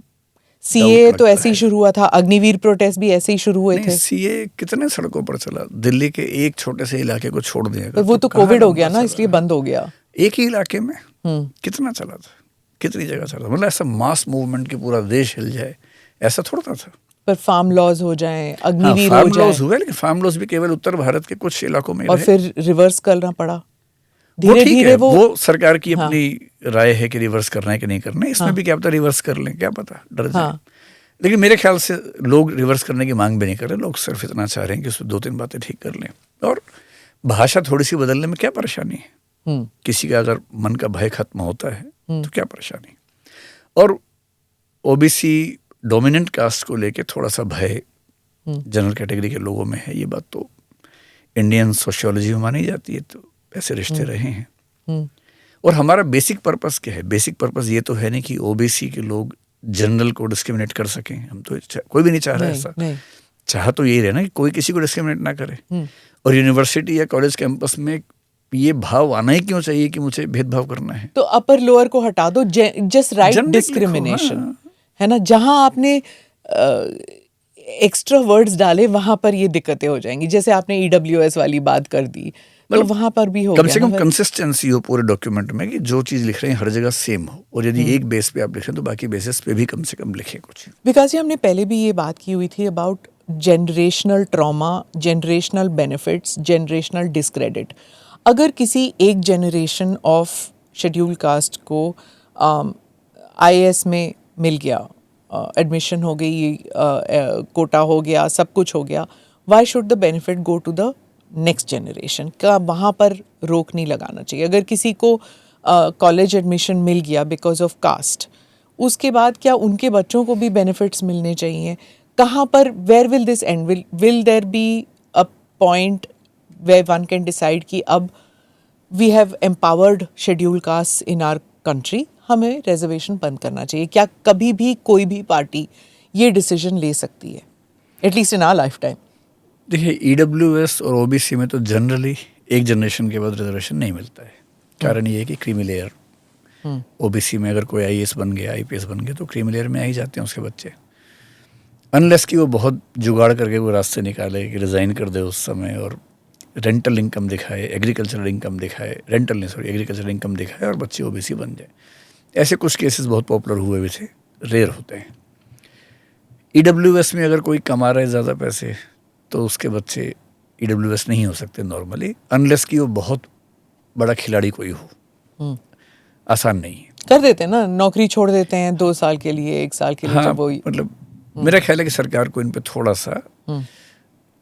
सीए तो ऐसे ही शुरू हुआ था, अग्निवीर प्रोटेस्ट भी ऐसे ही शुरू हुए थे। सीए कितने सड़कों पर चला, दिल्ली के एक छोटे से इलाके को छोड़ दिया, वो तो कोविड हो गया ना, इसलिए बंद हो गया। एक ही इलाके में कितना चला था, कितनी जगह चला था। मतलब ऐसा मास मूवमेंट की पूरा देश हिल जाए, ऐसा थोड़ा था। पर फार्म लॉज हो जाए, अग्निवीर हो जाए। लॉज हुए, लेकिन फार्म लॉज भी केवल उत्तर भारत के कुछ इलाकों में, और फिर रिवर्स करना पड़ा धीरे धीरे। वो सरकार की अपनी राय है कि रिवर्स करना है कि नहीं करना है। इसमें भी क्या पता रिवर्स कर लें, क्या पता, डर जाए। लेकिन मेरे ख्याल से लोग रिवर्स करने की मांग भी नहीं कर रहे, लोग सिर्फ इतना चाह रहे हैं कि उसमें 2-3 बातें ठीक कर लें। और भाषा थोड़ी सी बदलने में क्या परेशानी है? किसी का अगर मन का भय खत्म होता है तो क्या परेशानी। और ओबीसी डोमिनेंट कास्ट को लेके थोड़ा सा भय जनरल कैटेगरी के लोगों में है, ये बात तो इंडियन सोशियोलॉजी में मानी जाती है। तो ऐसे रिश्ते रहे हैं। और हमारा बेसिक पर्पस क्या है? बेसिक पर्पस ये तो है नहीं कि ओबीसी के लोग जनरल को डिस्क्रिमिनेट कर सकें। हम तो कोई भी नहीं चाह रहा है ऐसा। चाह तो यही रहे ना कि कोई किसी को डिस्क्रिमिनेट ना करे। और यूनिवर्सिटी या कॉलेज कैंपस में ये भाव आना ही क्यों चाहिए कि मुझे भेदभाव करना है? तो अपर लोअर को हटा दो, जस्ट राइट डिस्क्रिमिनेशन, है ना। जहां आपने एक्स्ट्रा वर्ड्स डाले वहां पर ये दिक्कतें हो जाएंगी। जैसे आपने ईडब्ल्यूएस वाली बात कर दी, तो वहां पर भी हो कम से कम कंसिस्टेंसी हो पूरे डॉक्यूमेंट में, कि जो चीज लिख रहे हैं हर जगह सेम हो। और यदि एक बेस पे आप लिख रहे हैं तो बाकी बेसिस पे भी कम से कम लिखें कुछ। विकास जी, हमने पहले भी ये बात की हुई थी about generational trauma, generational benefits, generational discredit. अगर किसी एक जनरेशन ऑफ शेड्यूल कास्ट को आईएएस में मिल गया, एडमिशन हो गई, कोटा हो गया, सब कुछ हो गया, why should the benefit go to the next generation? का वहाँ पर रोक नहीं लगाना चाहिए? अगर किसी को कॉलेज एडमिशन मिल गया बिकॉज ऑफ कास्ट, उसके बाद क्या उनके बच्चों को भी बेनिफिट्स मिलने चाहिए? कहाँ पर, where will this end? Will there be a point where one can decide कि अब we have empowered schedule caste in our country, हमें रिजर्वेशन बंद करना चाहिए? क्या कभी भी कोई भी पार्टी ये डिसीजन ले सकती है, at least in our lifetime? देखिए, ईडब्ल्यूएस और ओबीसी में तो जनरली एक जनरेशन के बाद रिजर्वेशन नहीं मिलता है। कारण ये है कि क्रीमी लेयर, ओबीसी में अगर कोई आईएएस बन गया, आईपीएस बन गया, तो क्रीमी लेयर में आ ही जाते हैं उसके बच्चे, अनलेस कि वो बहुत जुगाड़ करके वो रास्ते निकाले कि रिज़ाइन कर दे उस समय और रेंटल इनकम दिखाए, एग्रीकल्चरल इनकम दिखाए, एग्रीकल्चरल इनकम दिखाए और बच्चे ओबीसी बन जाए। ऐसे कुछ केसेस बहुत पॉपुलर हुए भी थे, रेयर होते हैं। ईडब्ल्यूएस में अगर कोई कमा रहा है ज़्यादा पैसे, तो उसके बच्चे ईडब्ल्यूएस नहीं हो सकते नॉर्मली, अनलेस कि वो बहुत बड़ा खिलाड़ी कोई हो, आसान नहीं है। कर देते हैं ना, नौकरी छोड़ देते हैं 2 साल के लिए, 1 साल के लिए, हाँ, जब वो मतलब मेरा ख्याल है कि सरकार को इन पे थोड़ा सा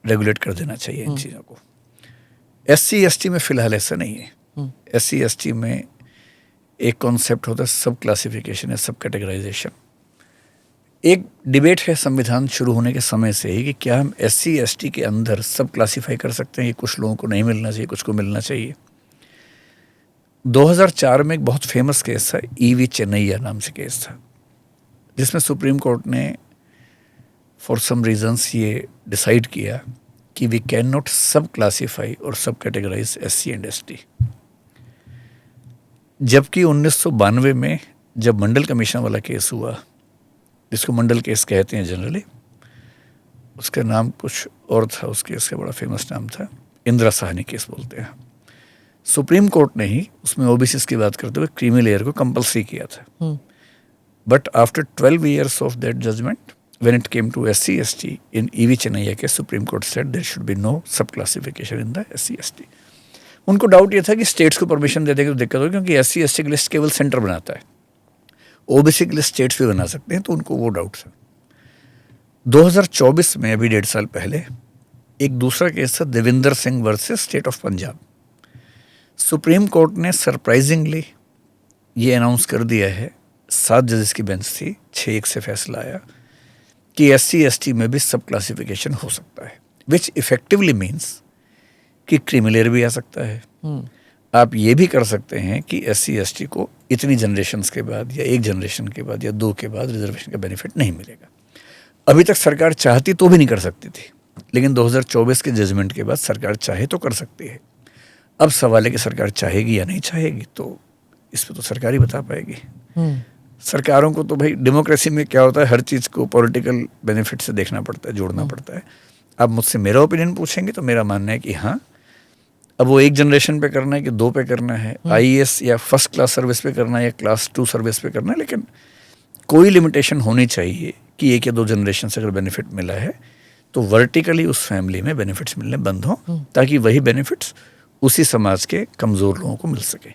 रेगुलेट कर देना चाहिए इन चीज़ों को। SC ST में फिलहाल ऐसा नहीं है। SC ST में एक कॉन्सेप्ट होता है सब क्लासिफिकेशन या सब कैटेगराइजेशन। एक डिबेट है संविधान शुरू होने के समय से ही कि क्या हम SC ST के अंदर सब क्लासीफाई कर सकते हैं, कि कुछ लोगों को नहीं मिलना चाहिए, कुछ को मिलना चाहिए। 2004 में एक बहुत फेमस केस था, EV चेन्नैया नाम से केस था, जिसमें सुप्रीम कोर्ट ने फॉर सम रीजंस ये डिसाइड किया कि वी कैन नॉट सब क्लासीफाई और सब कैटेगराइज SC एंड ST। जबकि 1992 में जब मंडल कमीशन वाला केस हुआ, जिसको मंडल केस कहते हैं जनरली, उसका नाम कुछ और था, उस केस का बड़ा फेमस नाम था, इंदिरा साहनी केस बोलते हैं। सुप्रीम कोर्ट ने ही उसमें OBCs की बात करते हुए क्रीमी लेयर को कंपल्सरी किया था। But after 12 years of that judgement, when it came to SC ST in EV Chinnaiah के, supreme court said there should be no sub classification in the SC ST। उनको डाउट ये था कि स्टेट्स को परमिशन दे देंगे तो दिक्कत होगी, क्योंकि SC ST की लिस्ट केवल सेंटर बनाता है, OBC की लिस्ट स्टेट्स भी बना सकते हैं, तो उनको वो डाउट था। 2024 में, अभी 1.5 साल पहले, एक दूसरा केस था Devinder Singh versus state of Punjab. Supreme court ने सरप्राइजिंगली ये अनाउंस कर दिया है, 7 जजेस की बेंच थी, 6-1 से फैसला आया कि SC ST में भी सब क्लासिफिकेशन हो सकता है, विच इफेक्टिवली मीन्स कि क्रिमिनल भी आ सकता है। आप ये भी कर सकते हैं कि SC ST को इतनी जनरेशन्स के बाद या 1 जनरेशन के बाद या 2 के बाद रिजर्वेशन का बेनिफिट नहीं मिलेगा। अभी तक सरकार चाहती तो भी नहीं कर सकती थी, लेकिन 2024 के जजमेंट के बाद सरकार चाहे तो कर सकती है। अब सवाल है कि सरकार चाहेगी या नहीं चाहेगी, तो इस पर तो सरकार ही बता पाएगी। सरकारों को तो भाई डेमोक्रेसी में क्या होता है, हर चीज़ को पॉलिटिकल बेनिफिट से देखना पड़ता है, जोड़ना पड़ता है। आप मुझसे मेरा ओपिनियन पूछेंगे तो मेरा मानना है कि हाँ, अब वो 1 जनरेशन पे करना है कि 2 पे करना है, IAS या फर्स्ट क्लास सर्विस पे करना है या क्लास 2 सर्विस पे करना है, लेकिन कोई लिमिटेशन होनी चाहिए कि 1 या 2 जनरेशन से अगर बेनिफिट मिला है तो वर्टिकली उस फैमिली में बेनिफिट्स मिलने बंद हों, ताकि वही बेनिफिट्स उसी समाज के कमज़ोर लोगों को मिल सके।